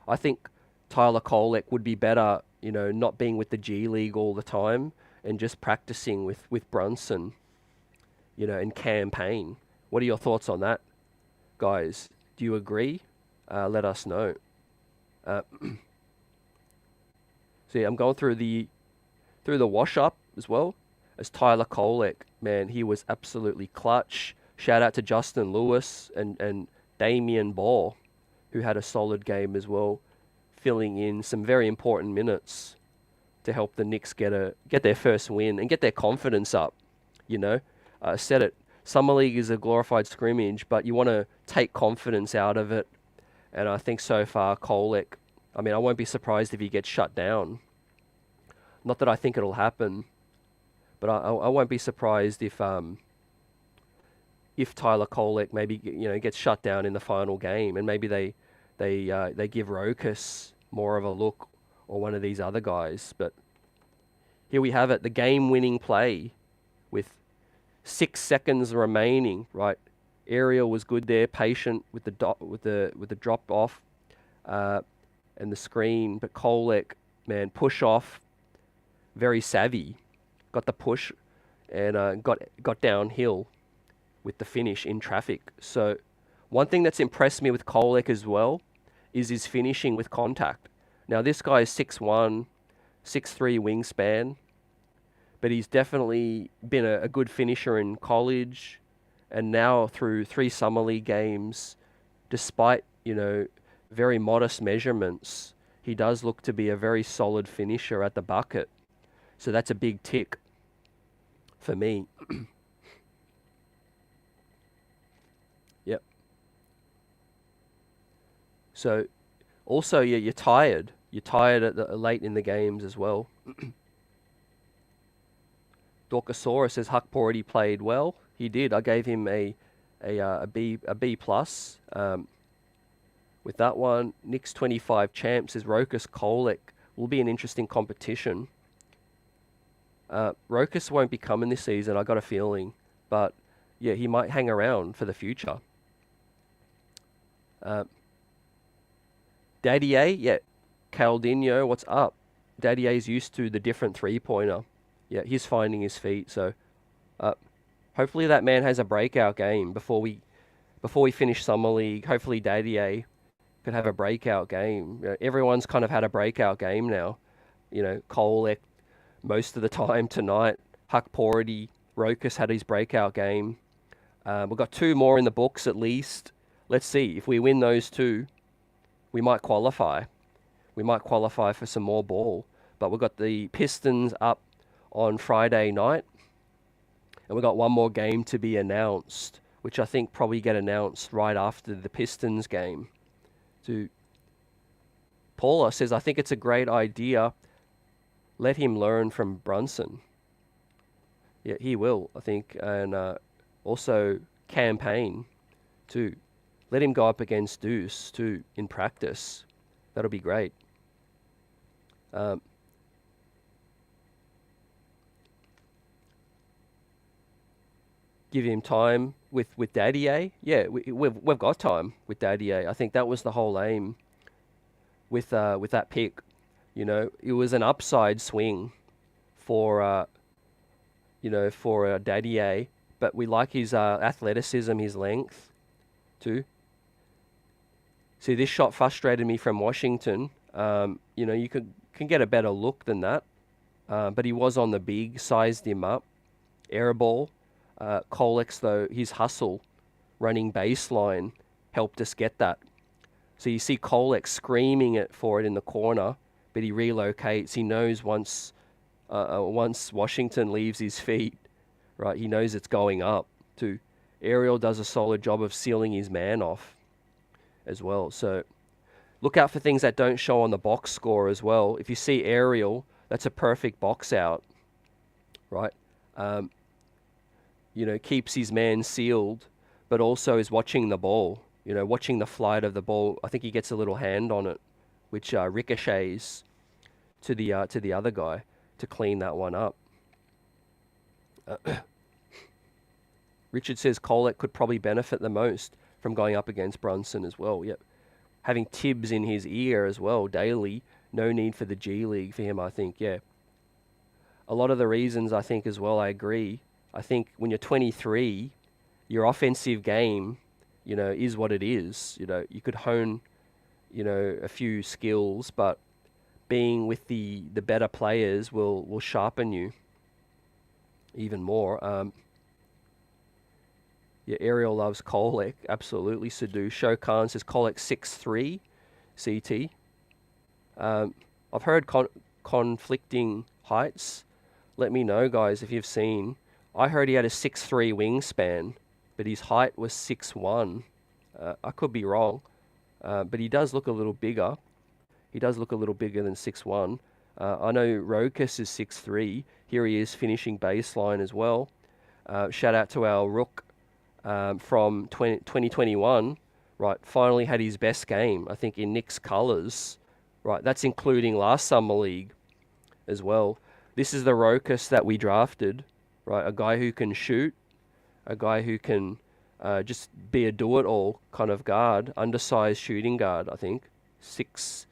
I think Tyler Kolek would be better, not being with the G League all the time and just practicing with Brunson, and campaign. What are your thoughts on that, guys? Do you agree? Let us know. See, I'm going through the wash up as well as Tyler Kolek. Man, he was absolutely clutch. Shout out to Justin Lewis and Damian Ball, who had a solid game as well, filling in some very important minutes to help the Knicks get their first win and get their confidence up. Said it. Summer League is a glorified scrimmage, but you want to take confidence out of it. And I think so far, Kolek, I won't be surprised if he gets shut down. Not that I think it'll happen, but I won't be surprised if Tyler Kolek maybe gets shut down in the final game, and maybe they give Rokus more of a look, or one of these other guys. But here we have it, the game-winning play with 6 seconds remaining. Right, Ariel was good there, patient with the drop off. and the screen. But Kolek, man, push off, very savvy. Got the push and got downhill with the finish in traffic. So one thing that's impressed me with Kolek as well is his finishing with contact. Now this guy is 6'1", 6'3" wingspan, but he's definitely been a good finisher in college, and now through 3 summer league games, despite, very modest measurements, he does look to be a very solid finisher at the bucket. So that's a big tick for me. Yep. So also, you're tired. You're tired late in the games as well. Dorkasaurus says Hukporti played well. He did. I gave him a B plus with that one. Knicks 25 champ says Rokus Kolek will be an interesting competition. Rokus won't be coming this season, I got a feeling, but yeah, he might hang around for the future. Dadiet, yeah, Caldinho, what's up? Dadiet's used to the different three-pointer. Yeah, he's finding his feet, so hopefully that man has a breakout game before we finish summer league. Hopefully Dadiet could have a breakout game. Everyone's kind of had a breakout game now. Kolek most of the time tonight. Hukporti, Rokus had his breakout game. We've got 2 more in the books at least. Let's see, if we win those 2, we might qualify. We might qualify for some more ball. But we've got the Pistons up on Friday night, and we've got one more game to be announced, which I think probably get announced right after the Pistons game. Paula says, I think it's a great idea. Let him learn from Brunson. Yeah, he will, I think. And also campaign too. Let him go up against Deuce too in practice. That'll be great. Give him time with Dadiet. Yeah, we've got time with Dadiet. I think that was the whole aim with that pick. It was an upside swing for Dadiet, but we like his athleticism, his length too. See, this shot frustrated me from Washington. You can get a better look than that, but he was on the big, sized him up. Air ball. Kolek, though, his hustle running baseline helped us get that. So you see Kolek screaming it for it in the corner, but he relocates. He knows once Washington leaves his feet, right, he knows it's going up too. Ariel does a solid job of sealing his man off as well. So look out for things that don't show on the box score as well. If you see Ariel, that's a perfect box out, right? Keeps his man sealed, but also is watching the ball, watching the flight of the ball. I think he gets a little hand on it, which ricochets to the other guy to clean that one up. Richard says Kolek could probably benefit the most from going up against Brunson as well. Yep. Having Tibbs in his ear as well daily. No need for the G League for him, I think. Yeah. A lot of the reasons, I think, as well, I agree. I think when you're 23, your offensive game, is what it is. You could hone, a few skills, but being with the better players will sharpen you even more. Ariel loves Kolek. Absolutely, Sadu. Shokan says Kolek 6'3", CT. I've heard conflicting heights. Let me know, guys, if you've seen. I heard he had a 6'3" wingspan, but his height was 6'1". I could be wrong, but he does look a little bigger. He does look a little bigger than 6'1". I know Rokus is 6'3". Here he is finishing baseline as well. Shout out to our Rook from 2021. Right, finally had his best game, I think, in Knicks colours. Right, that's including last summer league as well. This is the Rokus that we drafted. Right, a guy who can shoot, a guy who can just be a do-it-all kind of guard, undersized shooting guard, I think. 6'8",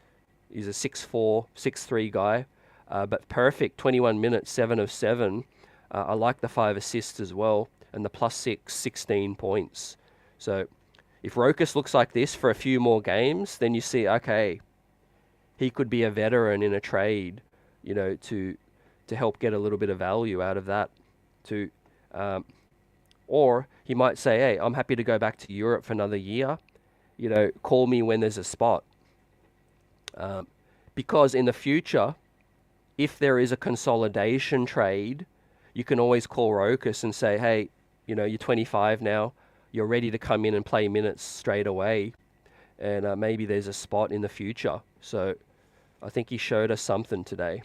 He's a 6'4", 6'3" guy, but perfect. 21 minutes, 7 of 7. I like the 5 assists as well, and the +6, 16 points. So if Rokus looks like this for a few more games, then you see, okay, he could be a veteran in a trade, to help get a little bit of value out of that. Or he might say, hey, I'm happy to go back to Europe for another year. Call me when there's a spot. Because in the future, if there is a consolidation trade, you can always call Rokus and say, hey, you're 25 now. You're ready to come in and play minutes straight away. And maybe there's a spot in the future. So I think he showed us something today,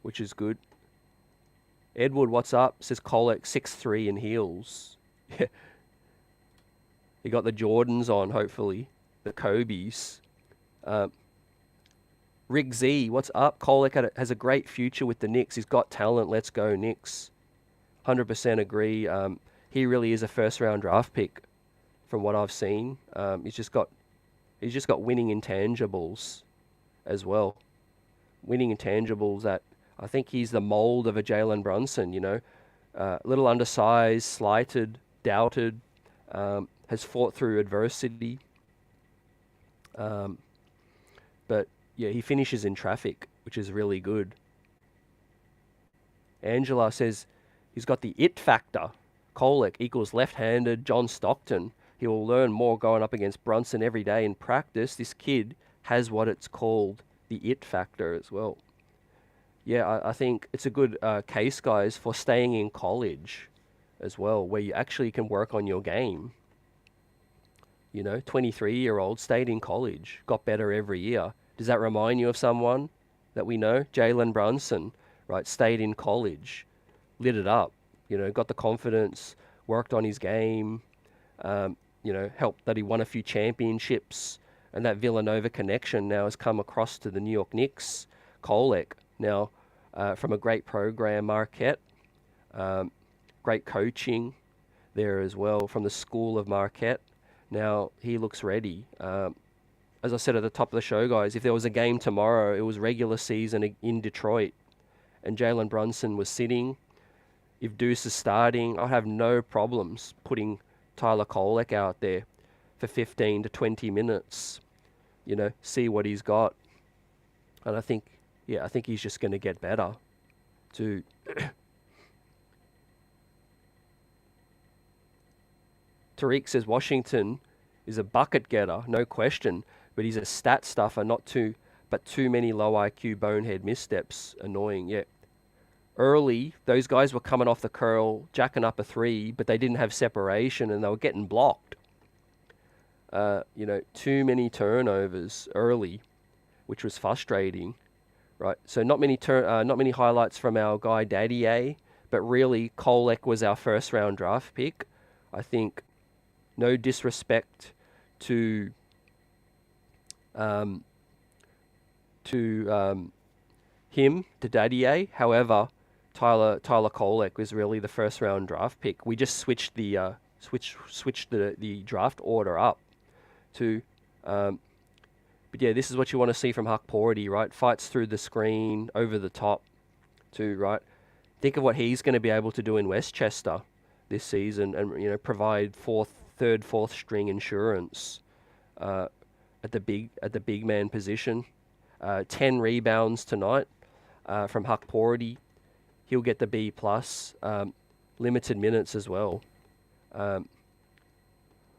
which is good. Edward, what's up? Says Kolek 6'3" in heels. He got the Jordans on, hopefully. The Kobe's. Rick Z, what's up? Kolek has a great future with the Knicks. He's got talent. Let's go, Knicks. 100% agree. He really is a first-round draft pick, from what I've seen. He's just got winning intangibles as well. Winning intangibles that I think he's the mold of a Jalen Brunson. Little undersized, slighted, doubted, has fought through adversity. But yeah, he finishes in traffic, which is really good. Angela says he's got the it factor. Kolek equals left-handed John Stockton. He will learn more going up against Brunson every day in practice. This kid has what it's called the it factor as well. Yeah, I think it's a good case, guys, for staying in college as well, where you actually can work on your game. 23-year-old stayed in college, got better every year. Does that remind you of someone that we know? Jalen Brunson, right? Stayed in college, lit it up, got the confidence, worked on his game, helped that he won a few championships, and that Villanova connection now has come across to the New York Knicks. Kolek now from a great program, Marquette, great coaching there as well from the school of Marquette. Now he looks ready. As I said at the top of the show, guys, if there was a game tomorrow, it was regular season in Detroit, and Jalen Brunson was sitting. If Deuce is starting, I have no problems putting Tyler Kolek out there for 15 to 20 minutes, see what he's got. And I think he's just going to get better too. Tariq says Washington is a bucket getter, no question, but he's a stat stuffer, but too many low IQ bonehead missteps. Annoying, yeah. Early, those guys were coming off the curl, jacking up a 3, but they didn't have separation and they were getting blocked. Too many turnovers early, which was frustrating, right? So not many highlights from our guy Dadiet, but really Kolek was our first round draft pick. I think no disrespect to him, to Dadiet. However, Tyler Kolek was really the first round draft pick. We just switched the draft order up to but yeah, this is what you want to see from Hukporti, right? Fights through the screen, over the top too, right? Think of what he's going to be able to do in Westchester this season, and provide third, fourth string insurance at the big man position. 10 rebounds tonight from Hukporti. He'll get the B+. Limited minutes as well.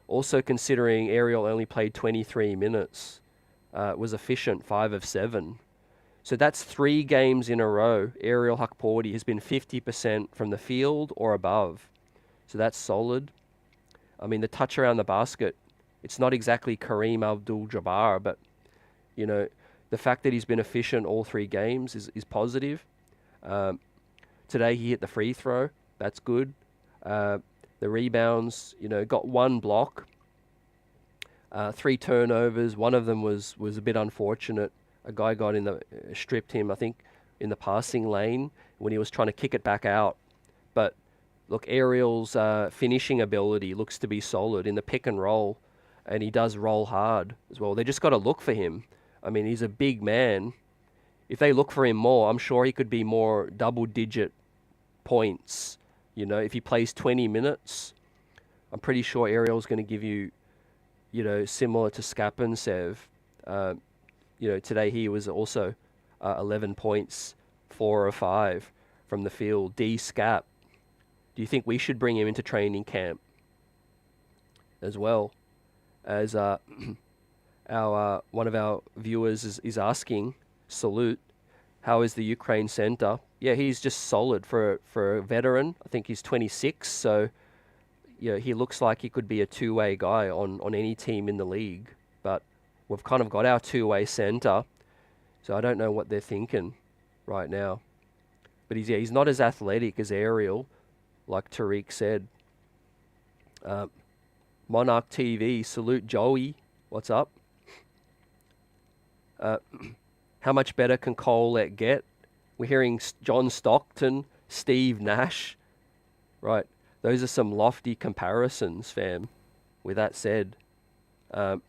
Also considering Ariel only played 23 minutes, was efficient, 5 of 7. So that's 3 games in a row. Ariel Hukporti has been 50% from the field or above. So that's solid. I mean, the touch around the basket, it's not exactly Kareem Abdul-Jabbar, but, the fact that he's been efficient all 3 games is positive. Today he hit the free throw. That's good. The rebounds, got 1 block, 3 turnovers. One of them was a bit unfortunate. A guy got stripped him, I think, in the passing lane when he was trying to kick it back out. But look, Ariel's finishing ability looks to be solid in the pick and roll. and he does roll hard as well. They just got to look for him. I mean, he's a big man. If they look for him more, I'm sure he could be more double-digit points. You know, if he plays 20 minutes, I'm pretty sure Ariel's going to give you, you know, similar to Skapinsev. You know, today he was also 11 points, 4 or 5 from the field. D Scap. Do you think we should bring him into training camp as well? As our one of our viewers is asking, Salute, how is the Ukraine center? Yeah, he's just solid for a veteran. I think he's 26, so you know, he looks like he could be a two-way guy on any team in the league. But we've kind of got our two-way center, so I don't know what they're thinking right now. But he's not as athletic as Ariel, like Tariq said. Monarch TV, salute Joey. What's up? How much better can Kolek get? We're hearing John Stockton, Steve Nash. Right. Those are some lofty comparisons, fam. With that said, Ariel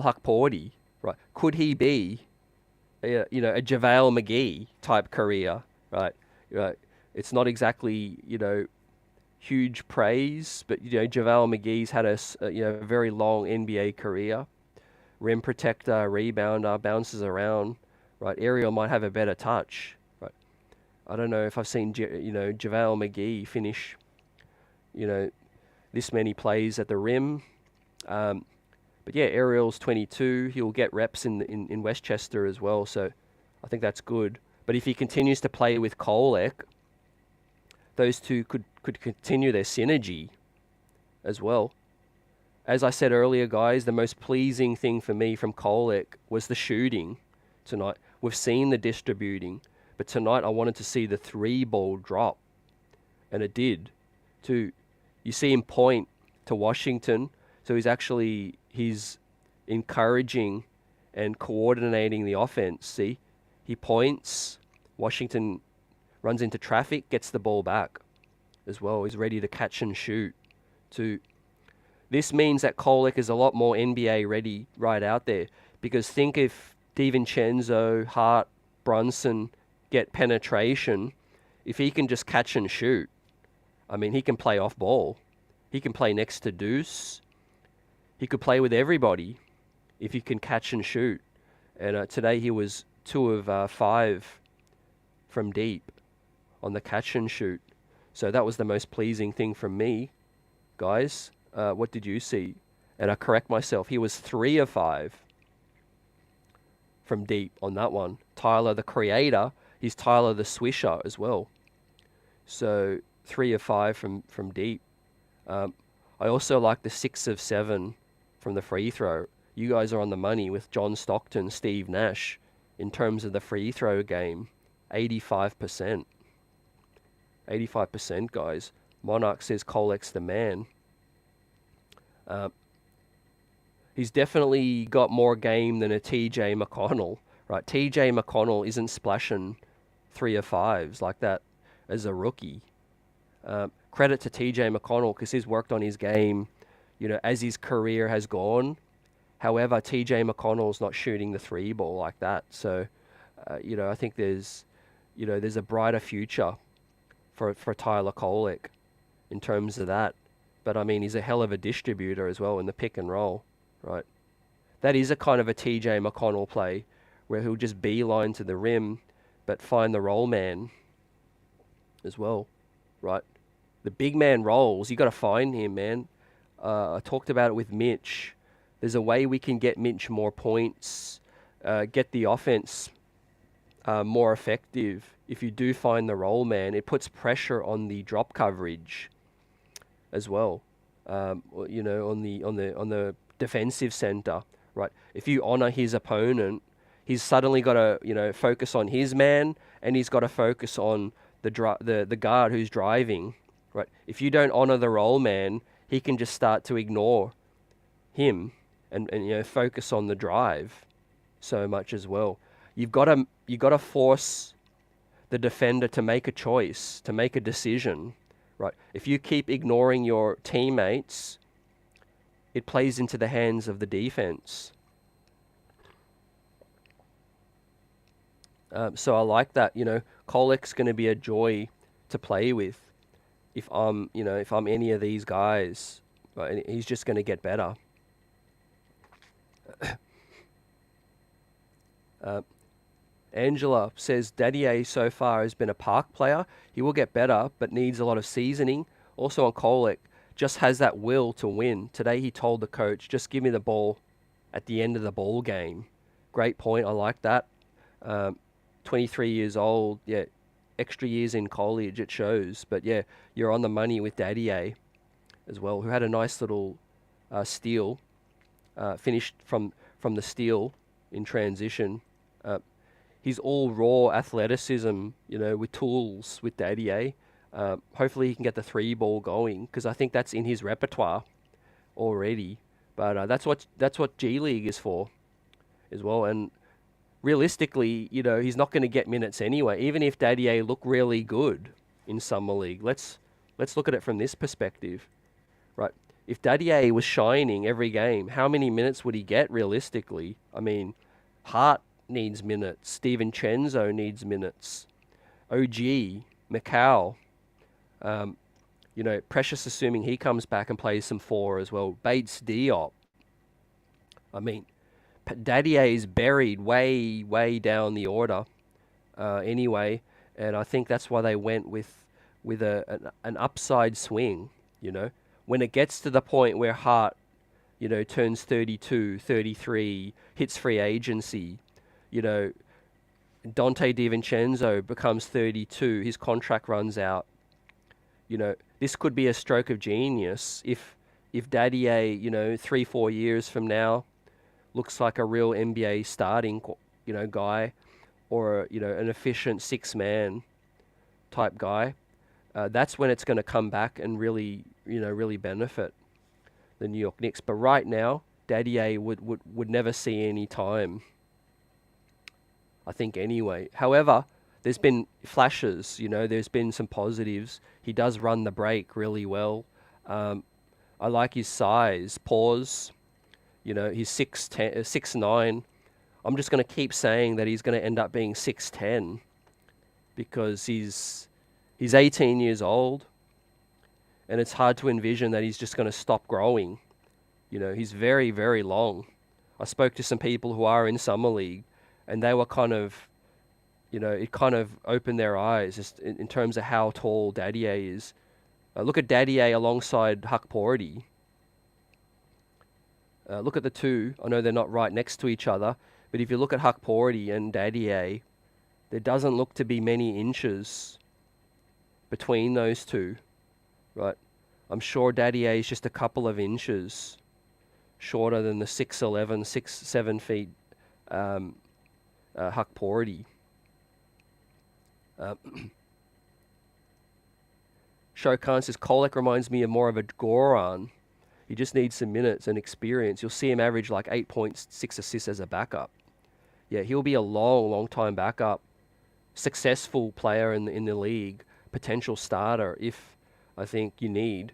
Hukporti, right? Could he be, you know, a JaVale McGee type career, right? Right. It's not exactly, you know, huge praise, but you know, JaVale McGee's had a you know, very long NBA career. Rim protector, rebounder, bounces around, right? Ariel might have a better touch, right? I don't know if I've seen, you know, JaVale McGee finish, you know, this many plays at the rim. But yeah, Ariel's 22. He'll get reps in Westchester as well, so I think that's good. But if he continues to play with Kolek, those two could continue their synergy as well. As I said earlier, guys, the most pleasing thing for me from Kolek was the shooting tonight. We've seen the distributing, but tonight I wanted to see the 3-ball drop, and it did. You see him point to Washington, so he's encouraging and coordinating the offense. See, he points, Washington runs into traffic, gets the ball back as well. He's ready to catch and shoot too. This means that Kolek is a lot more NBA ready right out there, because think if DiVincenzo, Hart, Brunson get penetration, if he can just catch and shoot, I mean, he can play off ball. He can play next to Deuce. He could play with everybody if he can catch and shoot. And today he was 2 of 5 from deep on the catch and shoot. So that was the most pleasing thing from me, guys. What did you see? And I correct myself. He was 3 of 5 from deep on that one. Tyler, the creator, he's Tyler the swisher as well. So 3 of 5 from deep. I also like the 6 of 7 from the free throw. You guys are on the money with John Stockton, Steve Nash in terms of the free throw game. 85%. 85%, guys. Monarch says Kolek's the man. He's definitely got more game than a TJ McConnell, right? TJ McConnell isn't splashing 3 of 5s like that as a rookie. Credit to TJ McConnell, because he's worked on his game, you know, as his career has gone. However, TJ McConnell's not shooting the 3-ball like that. So, you know, I think there's a brighter future for Tyler Kolek in terms of that. But, I mean, he's a hell of a distributor as well in the pick and roll, right? That is a kind of a TJ McConnell play where he'll just beeline to the rim but find the roll man as well, right? The big man rolls, you got to find him, man. I talked about it with Mitch. There's a way we can get Mitch more points, get the offense more effective. If you do find the roll man, it puts pressure on the drop coverage as well, you know, on the defensive center, right? If you honor his opponent, he's suddenly got to, you know, focus on his man, and he's got to focus on the guard who's driving, right? If you don't honor the roll man, he can just start to ignore him and you know, focus on the drive so much as well. You got to force the defender to make a choice, to make a decision. Right. If you keep ignoring your teammates, it plays into the hands of the defense. So I like that. Kolek's going to be a joy to play with. If I'm any of these guys, right, he's just going to get better. Angela says Dadiet so far has been a park player. He will get better, but needs a lot of seasoning. Also on Kolek, just has that will to win. Today he told the coach, just give me the ball at the end of the ball game. Great point. I like that. 23 years old. Yeah, extra years in college, it shows. But yeah, you're on the money with Dadiet as well, who had a nice little steal. Finished from the steal in transition. He's all raw athleticism, with tools with Dadiet. Hopefully he can get the 3 ball going, because I think that's in his repertoire already. But that's what G League is for as well. And realistically, he's not going to get minutes anyway, even if Dadiet look really good in Summer League. Let's look at it from this perspective, right? If Dadiet was shining every game, how many minutes would he get realistically? I mean, Hart needs minutes. DiVincenzo needs minutes. OG, Macau, Precious, assuming he comes back and plays some 4 as well. Bates-Diop. I mean, Dadiet is buried way, way down the order anyway, and I think that's why they went with an upside swing, When it gets to the point where Hart, turns 32, 33, hits free agency, Dante DiVincenzo becomes 32, his contract runs out. This could be a stroke of genius if Dadiet, 3-4 years from now, looks like a real NBA starting, guy, or an efficient 6-man type guy. That's when it's going to come back and really benefit the New York Knicks. But right now, Dadiet would never see any time, I think, anyway. However, there's been flashes, there's been some positives. He does run the break really well. I like his size. Pause. He's 6'10", 6'9". I'm just going to keep saying that he's going to end up being 6'10", because he's 18 years old, and it's hard to envision that he's just going to stop growing. He's very, very long. I spoke to some people who are in Summer League, and they were kind of, it kind of opened their eyes just in terms of how tall Dadiet is. Look at Dadiet alongside Hukporti. Look at the two. I know they're not right next to each other, but if you look at Hukporti and Dadiet, there doesn't look to be many inches between those two, right? I'm sure Dadiet is just a couple of inches shorter than the 6'11", 6'7" feet Hukporti. Shokan says, Kolek reminds me of more of a Goran. He just needs some minutes and experience. You'll see him average like 8 points, 6 assists as a backup. Yeah, he'll be a long time backup. Successful player in the league. Potential starter if I think you need.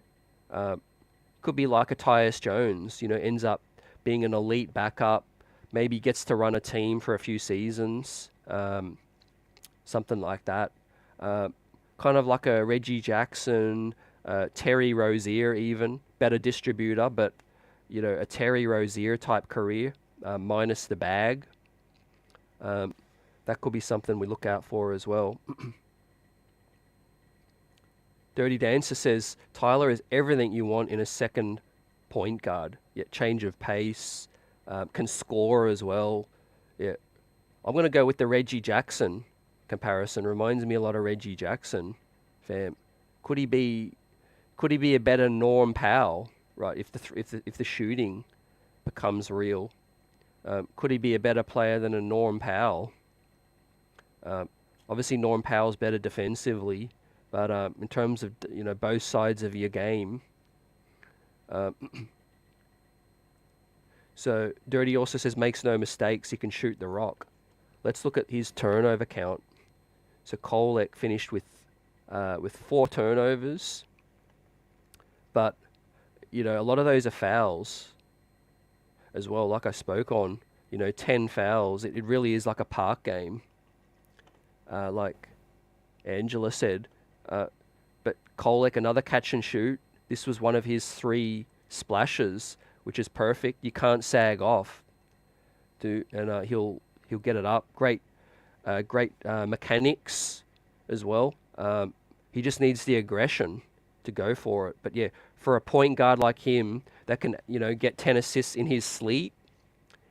Could be like a Tyus Jones, ends up being an elite backup. Maybe gets to run a team for a few seasons. Something like that. Kind of like a Reggie Jackson, Terry Rozier even. Better distributor, but, a Terry Rozier type career, minus the bag. That could be something we look out for as well. Dirty Dancer says, Tyler is everything you want in a second point guard. Yet change of pace, can score as well. Yeah, I'm going to go with the Reggie Jackson comparison. Reminds me a lot of Reggie Jackson, fam. Could he be a better Norm Powell, right? If the shooting becomes real, could he be a better player than a Norm Powell? Obviously, Norm Powell's better defensively, but in terms of both sides of your game. So Dirty also says makes no mistakes. He can shoot the rock. Let's look at his turnover count. So Kolek finished with 4 turnovers. But a lot of those are fouls as well, like I spoke on. 10 fouls. It really is like a park game, like Angela said. But Kolek, another catch and shoot. This was one of his 3 splashes, which is perfect. You can't sag off, and he'll get it up. Great mechanics as well. He just needs the aggression to go for it. But yeah, for a point guard like him that can get 10 assists in his sleep,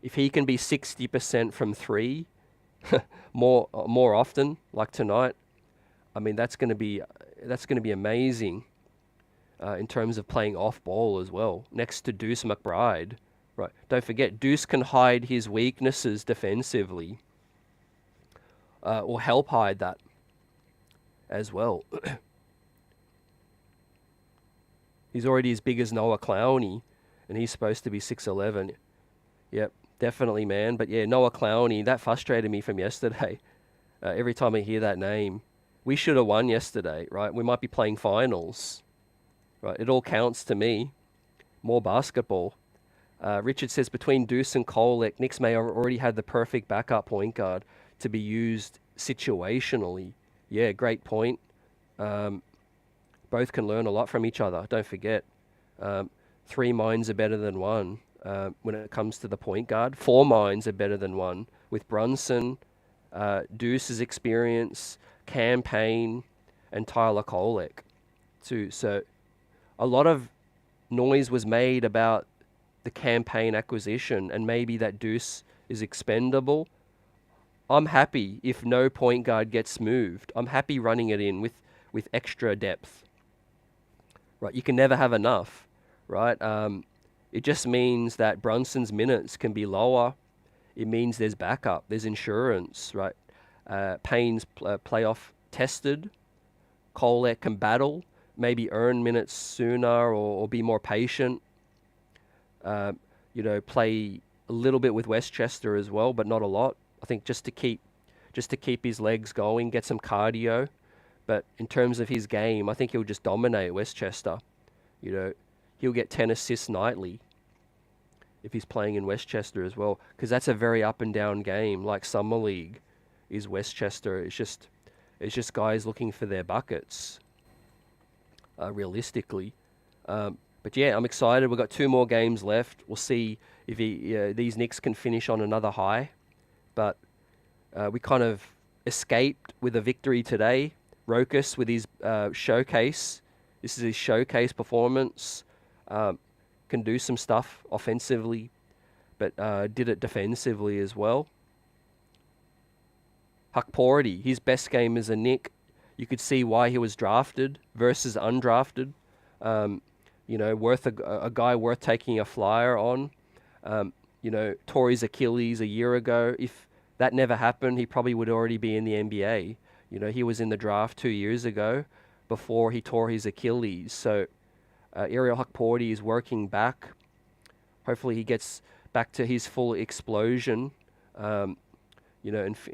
if he can be 60% from 3 more often, like tonight, I mean that's going to be amazing in terms of playing off ball as well. Next to Deuce McBride, right? Don't forget, Deuce can hide his weaknesses defensively, or help hide that as well. He's already as big as Noah Clowney, and he's supposed to be 6'11". Yep, definitely, man. But yeah, Noah Clowney, that frustrated me from yesterday. Every time I hear that name, we should have won yesterday, right? We might be playing finals, right? It all counts to me. More basketball. Richard says, between Deuce and Kolek, Knicks may have already had the perfect backup point guard to be used situationally. Yeah, great point. Both can learn a lot from each other. Don't forget, 3 minds are better than 1 when it comes to the point guard. 4 minds are better than 1 with Brunson, Deuce's experience, Campaign, and Tyler Kolek too. So a lot of noise was made about the Campaign acquisition and maybe that Deuce is expendable. I'm happy if no point guard gets moved. I'm happy running it in with extra depth. Right, you can never have enough, right? It just means that Brunson's minutes can be lower. It means there's backup, there's insurance, right? Payne's playoff tested. Kolek can battle, maybe earn minutes sooner or be more patient. Play a little bit with Westchester as well, but not a lot. I think just to keep his legs going, get some cardio. But in terms of his game, I think he'll just dominate Westchester. He'll get 10 assists nightly if he's playing in Westchester as well, because that's a very up and down game. Like Summer League is Westchester. It's just guys looking for their buckets, realistically. But yeah, I'm excited. We've got 2 more games left. We'll see if these Knicks can finish on another high. But we kind of escaped with a victory today. Rokus with his showcase. This is his showcase performance. Can do some stuff offensively, but did it defensively as well. Hukporti, his best game as a Knick. You could see why he was drafted versus undrafted. Worth a guy worth taking a flyer on. Tore his Achilles a year ago. If that never happened, he probably would already be in the NBA. He was in the draft 2 years ago before he tore his Achilles. So Ariel Hukporti is working back. Hopefully he gets back to his full explosion, and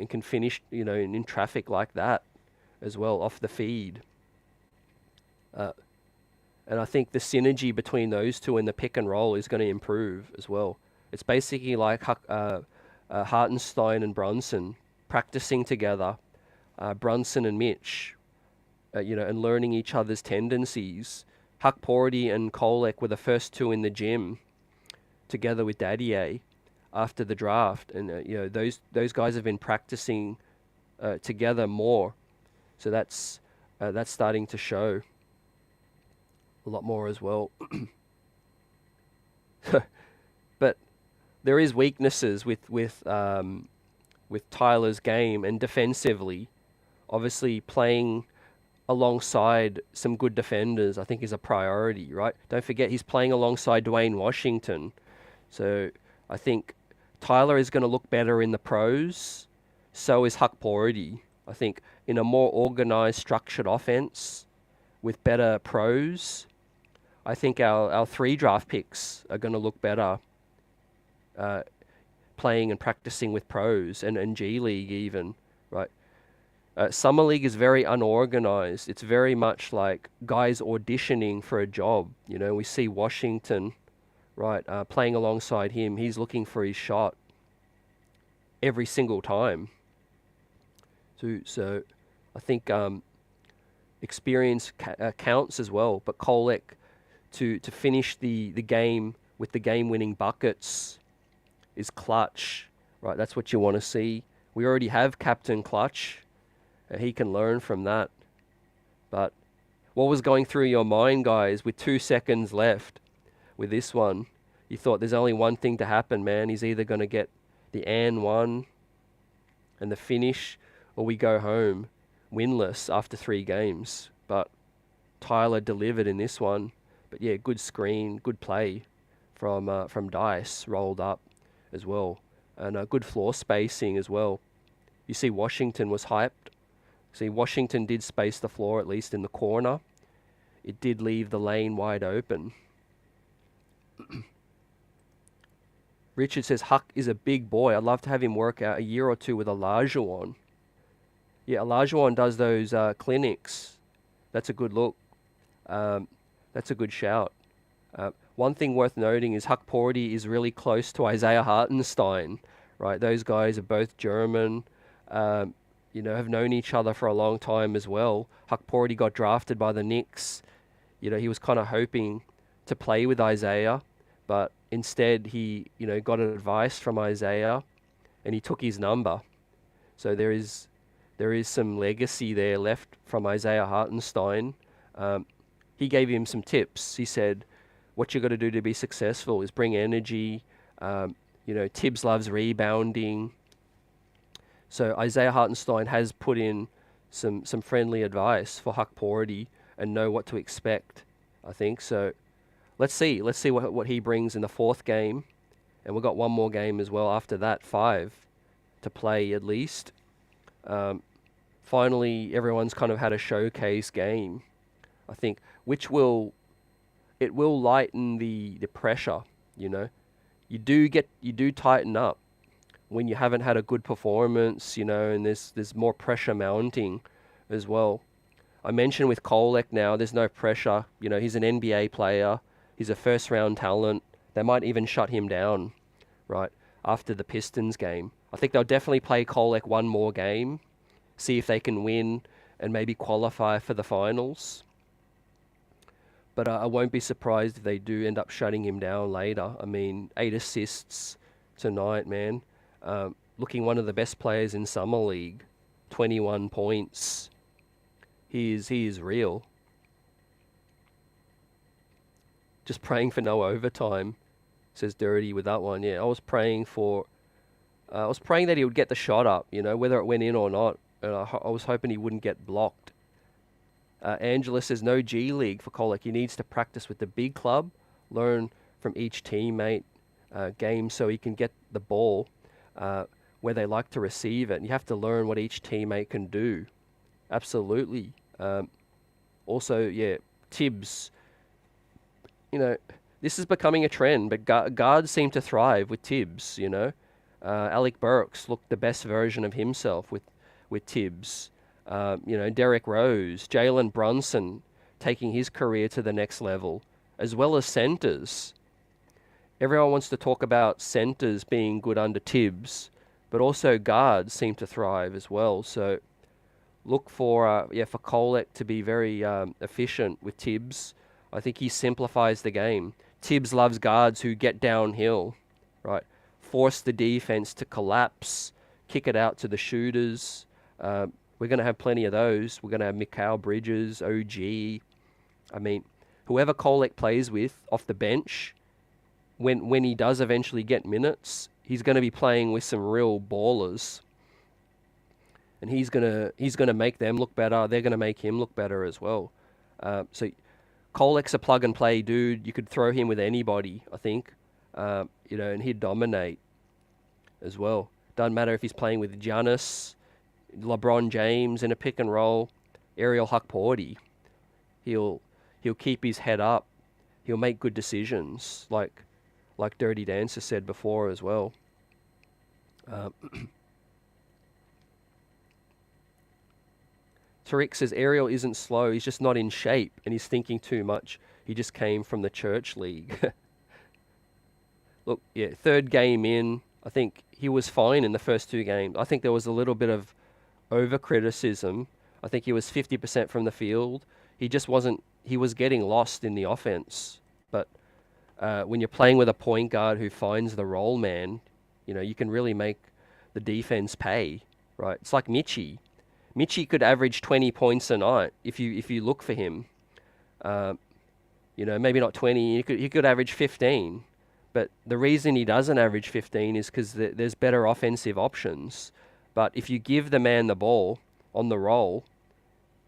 can finish, in traffic like that as well, off the feed. And I think the synergy between those two in the pick and roll is going to improve as well. It's basically like Hartenstein and Brunson practicing together, Brunson and Mitch, and learning each other's tendencies. Hukporti and Kolek were the first 2 in the gym together with Dadiet after the draft, and those guys have been practicing together more. So that's starting to show a lot more as well. But there is weaknesses with Tyler's game, and defensively, obviously playing alongside some good defenders, I think, is a priority, right? Don't forget he's playing alongside Dwayne Washington. So I think Tyler is going to look better in the pros. So is Hukporti. I think in a more organized, structured offense with better pros, I think our 3 draft picks are going to look better playing and practicing with pros and G League even, right? Summer League is very unorganized. It's very much like guys auditioning for a job. You know, we see Washington, right, playing alongside him. He's looking for his shot every single time. So I think experience counts as well. But Kolek to finish the game with the game-winning buckets is clutch, right? That's what you want to see. We already have Captain Clutch. He can learn from that. But what was going through your mind, guys, with 2 seconds left with this one? You thought there's only one thing to happen, man. He's either going to get the and one and the finish, or we go home winless after 3 games. But Tyler delivered in this one. But yeah, good screen, good play from Dice, rolled up as well. And good floor spacing as well. You see Washington was hyped. See, Washington did space the floor, at least in the corner. It did leave the lane wide open. Richard says, Huck is a big boy. I'd love to have him work out a year or 2 with Olajuwon. Yeah, Olajuwon does those clinics. That's a good look. That's a good shout. One thing worth noting is Hukporti is really close to Isaiah Hartenstein, right? Those guys are both German, you know, have known each other for a long time as well. Hukporti got drafted by the Knicks. You know, he was kind of hoping to play with Isaiah, but instead he, you know, got advice from Isaiah and he took his number. So there is some legacy there left from Isaiah Hartenstein. He gave him some tips. He said, what you got to do to be successful is bring energy. You know, Tibbs loves rebounding. So Isaiah Hartenstein has put in some friendly advice for Hukporti and know what to expect, I think. So let's see what he brings in the 4th game. And we've got one more game as well after that, 5 to play at least. Finally, everyone's kind of had a showcase game, I think, which will lighten the pressure, you know. You do tighten up when you haven't had a good performance, you know, and there's more pressure mounting as well. I mentioned with Kolek now, there's no pressure. You know, he's an NBA player. He's a first-round talent. They might even shut him down, right, after the Pistons game. I think they'll definitely play Kolek one more game, see if they can win and maybe qualify for the finals. But I won't be surprised if they do end up shutting him down later. I mean, 8 assists tonight, man. Looking one of the best players in Summer League. 21 points. He is real. Just praying for no overtime, says Dirty with that one. Yeah, I was praying that he would get the shot up, you know, whether it went in or not. And I was hoping he wouldn't get blocked. Angela says no G League for Kolek. He needs to practice with the big club, learn from each teammate game so he can get the ball where they like to receive it. And you have to learn what each teammate can do. Absolutely. Also, yeah, Tibbs. You know, this is becoming a trend, but guards seem to thrive with Tibbs, you know. Alec Burks looked the best version of himself with Tibbs. You know, Derrick Rose, Jalen Brunson taking his career to the next level, as well as centers. Everyone wants to talk about centers being good under Tibbs, but also guards seem to thrive as well. So look for Kolek to be very efficient with Tibbs. I think he simplifies the game. Tibbs loves guards who get downhill, right? Force the defense to collapse, kick it out to the shooters. We're going to have plenty of those. We're going to have Mikal Bridges, OG. I mean, whoever Kolek plays with off the bench, when he does eventually get minutes, he's going to be playing with some real ballers. And he's gonna make them look better. They're going to make him look better as well. So Kolek's a plug-and-play dude. You could throw him with anybody, I think. You know, and he'd dominate as well. Doesn't matter if he's playing with Giannis, LeBron James in a pick and roll, Ariel Hukporti. He'll keep his head up. He'll make good decisions, like Dirty Dancer said before as well. Tariq says Ariel isn't slow, he's just not in shape and he's thinking too much. He just came from the church league. Look, yeah, third game in, I think he was fine in the first 2 games. I think there was a little bit of over-criticism. I think he was 50% from the field. He just wasn't, he was getting lost in the offense. But when you're playing with a point guard who finds the roll man, you can really make the defense pay, right? It's like Mitchie. Mitchie could average 20 points a night if you look for him. Maybe not 20. He could average 15. But the reason he doesn't average 15 is because there's better offensive options. But if you give the man the ball on the roll,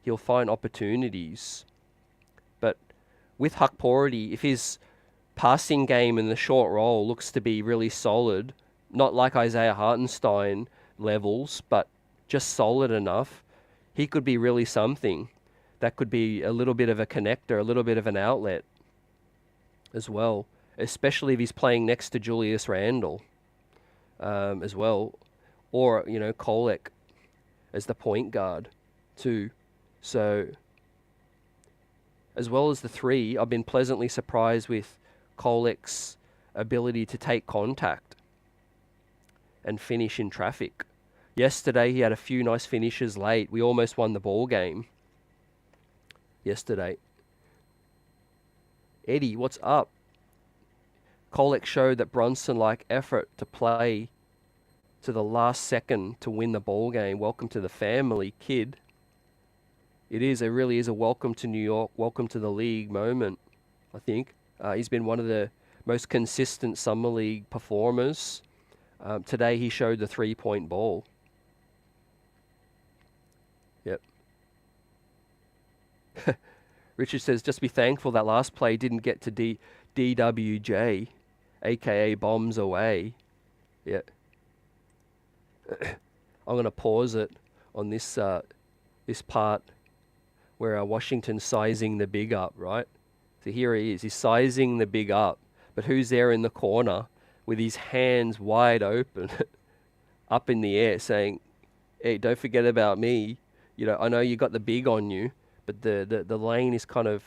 he'll find opportunities. But with Hukporti, if his passing game in the short roll looks to be really solid, not like Isaiah Hartenstein levels, but just solid enough, he could be really something. That could be a little bit of a connector, a little bit of an outlet as well, especially if he's playing next to Julius Randle as well, or, Kolek as the point guard too. So as well as the 3, I've been pleasantly surprised with Kolek's ability to take contact and finish in traffic. Yesterday, he had a few nice finishes late. We almost won the ball game yesterday. Eddie, what's up? Kolek showed that Bronson liked effort to play to the last second to win the ball game. Welcome to the family, kid. It really is a welcome to New York, welcome to the league moment, I think. He's been one of the most consistent summer league performers. Today he showed the 3-point ball. Yep. Richard says, just be thankful that last play didn't get to DWJ, aka bombs away. Yeah. I'm going to pause it on this this part where Washington's sizing the big up, right? So here he is. He's sizing the big up. But who's there in the corner with his hands wide open up in the air saying, hey, don't forget about me. I know you got the big on you, but the lane is kind of,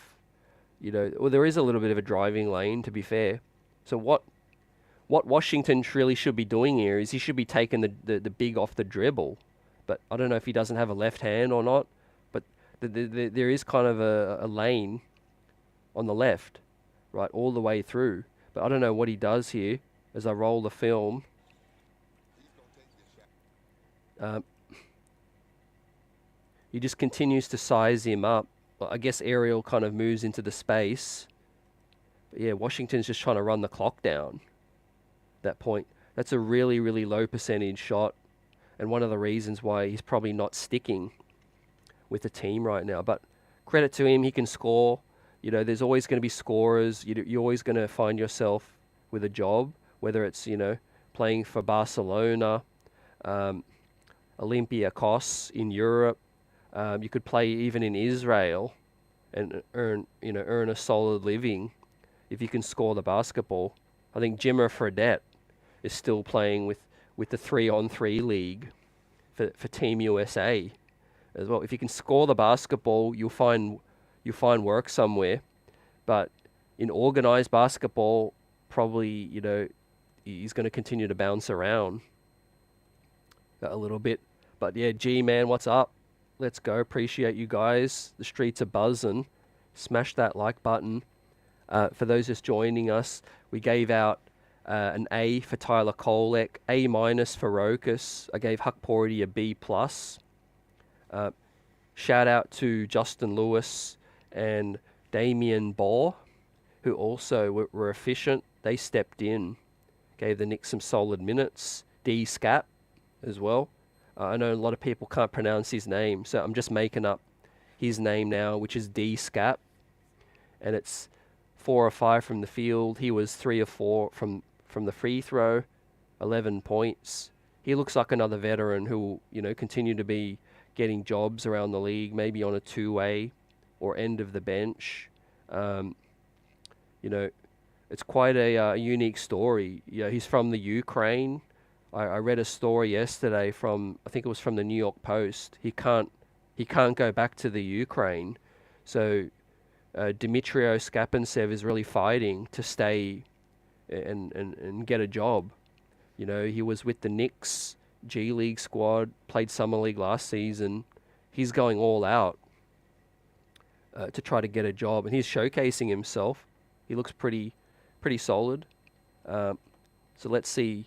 well, there is a little bit of a driving lane, to be fair. So what Washington really should be doing here is he should be taking the big off the dribble. But I don't know if he doesn't have a left hand or not. But there is kind of a lane on the left, right, all the way through. But I don't know what he does here as I roll the film. He just continues to size him up. Well, I guess Ariel kind of moves into the space. But yeah, Washington's just trying to run the clock down. That point. That's a really, really low percentage shot. And one of the reasons why he's probably not sticking with the team right now. But credit to him, he can score. There's always going to be scorers. You're always going to find yourself with a job, whether it's, playing for Barcelona, Olympiacos in Europe. You could play even in Israel and earn a solid living if you can score the basketball. I think Jimmer Fredette is still playing with the 3-on-3 league for Team USA as well. If you can score the basketball, you'll find work somewhere. But in organized basketball, probably, he's going to continue to bounce around a little bit. But yeah, G-Man, what's up? Let's go. Appreciate you guys. The streets are buzzing. Smash that like button. For those just joining us, we gave out an A for Tyler Kolek, A- for Rokus. I gave Hukporti a B+. Shout out to Justin Lewis and Damian Baugh, who also were efficient. They stepped in, gave the Knicks some solid minutes. D. Scap as well. I know a lot of people can't pronounce his name, so I'm just making up his name now, which is D. Scap. And it's 4 or 5 from the field. He was 3 or 4 from the free throw, 11 points. He looks like another veteran who will, continue to be getting jobs around the league, maybe on a two-way or end of the bench. It's quite a unique story. He's from the Ukraine. I read a story yesterday I think it was from the New York Post. He can't he can't go back to the Ukraine. So Dmitrio Skapantsev is really fighting to stay and get a job. You know, he was with the Knicks G League squad, played Summer League last season. He's going all out to try to get a job, and he's showcasing himself. He looks pretty solid. So let's see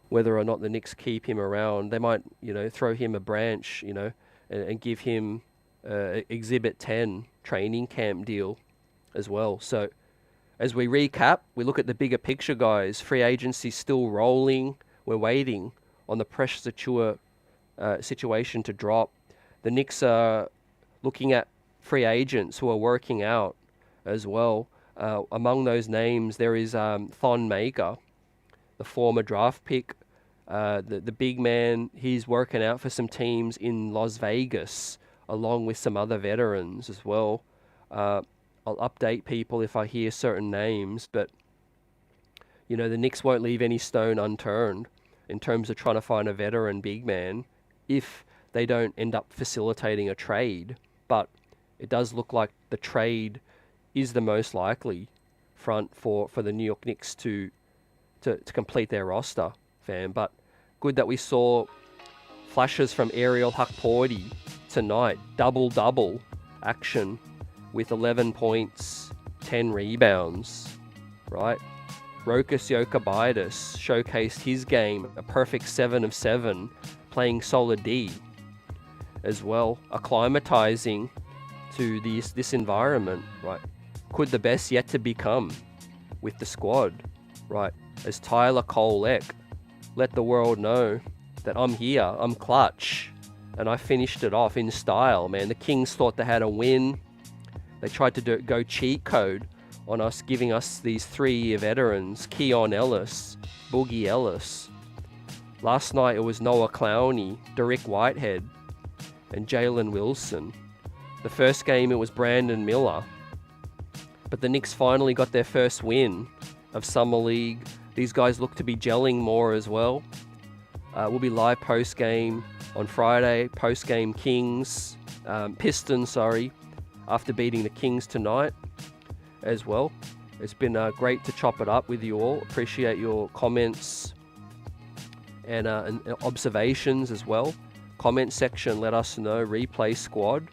whether or not the Knicks keep him around. They might, you know, throw him a branch, you know, and give him Exhibit 10 training camp deal as well. So as we recap, we look at the bigger picture, guys. Free agency still rolling. We're waiting on the pressure situation to drop. The Knicks are looking at free agents who are working out as well. Among those names, there is Thon Maker, the former draft pick, the big man. He's working out for some teams in Las Vegas, along with some other veterans as well. I'll update people if I hear certain names, but you know, the Knicks won't leave any stone unturned in terms of trying to find a veteran big man if they don't end up facilitating a trade. But it does look like the trade is the most likely front for the New York Knicks to complete their roster, fam. But good that we saw flashes from Ariel Hukporti tonight. Double action with 11 points, 10 rebounds, right? Rokus Yubas showcased his game, a perfect 7 of 7, playing solid D as well, acclimatizing to this environment, right? Could the best yet to become with the squad, right? As Tyler Kolek let the world know that I'm here, I'm clutch, and I finished it off in style, man. The Kings thought they had a win. They tried to go cheat code on us, giving us these 3-year veterans, Keon Ellis, Boogie Ellis. Last night it was Noah Clowney, Derek Whitehead, and Jalen Wilson. The first game it was Brandon Miller. But the Knicks finally got their first win of Summer League. These guys look to be gelling more as well. We'll be live post-game on Friday. Post-game Pistons, after beating the Kings tonight as well. It's been great to chop it up with you all. Appreciate your comments and observations as well. Comment section, let us know. Replay squad.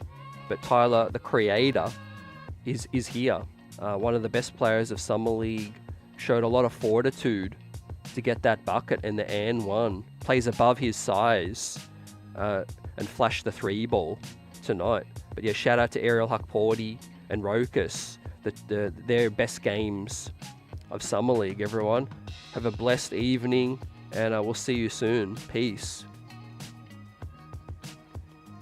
But Tyler, the creator, is here. One of the best players of Summer League. Showed a lot of fortitude to get that bucket and the and one. Plays above his size and flashed the 3 ball tonight. But yeah, shout out to Ariel Hukporti and Rokus. Their best games of Summer League, everyone. Have a blessed evening, and we'll see you soon. Peace.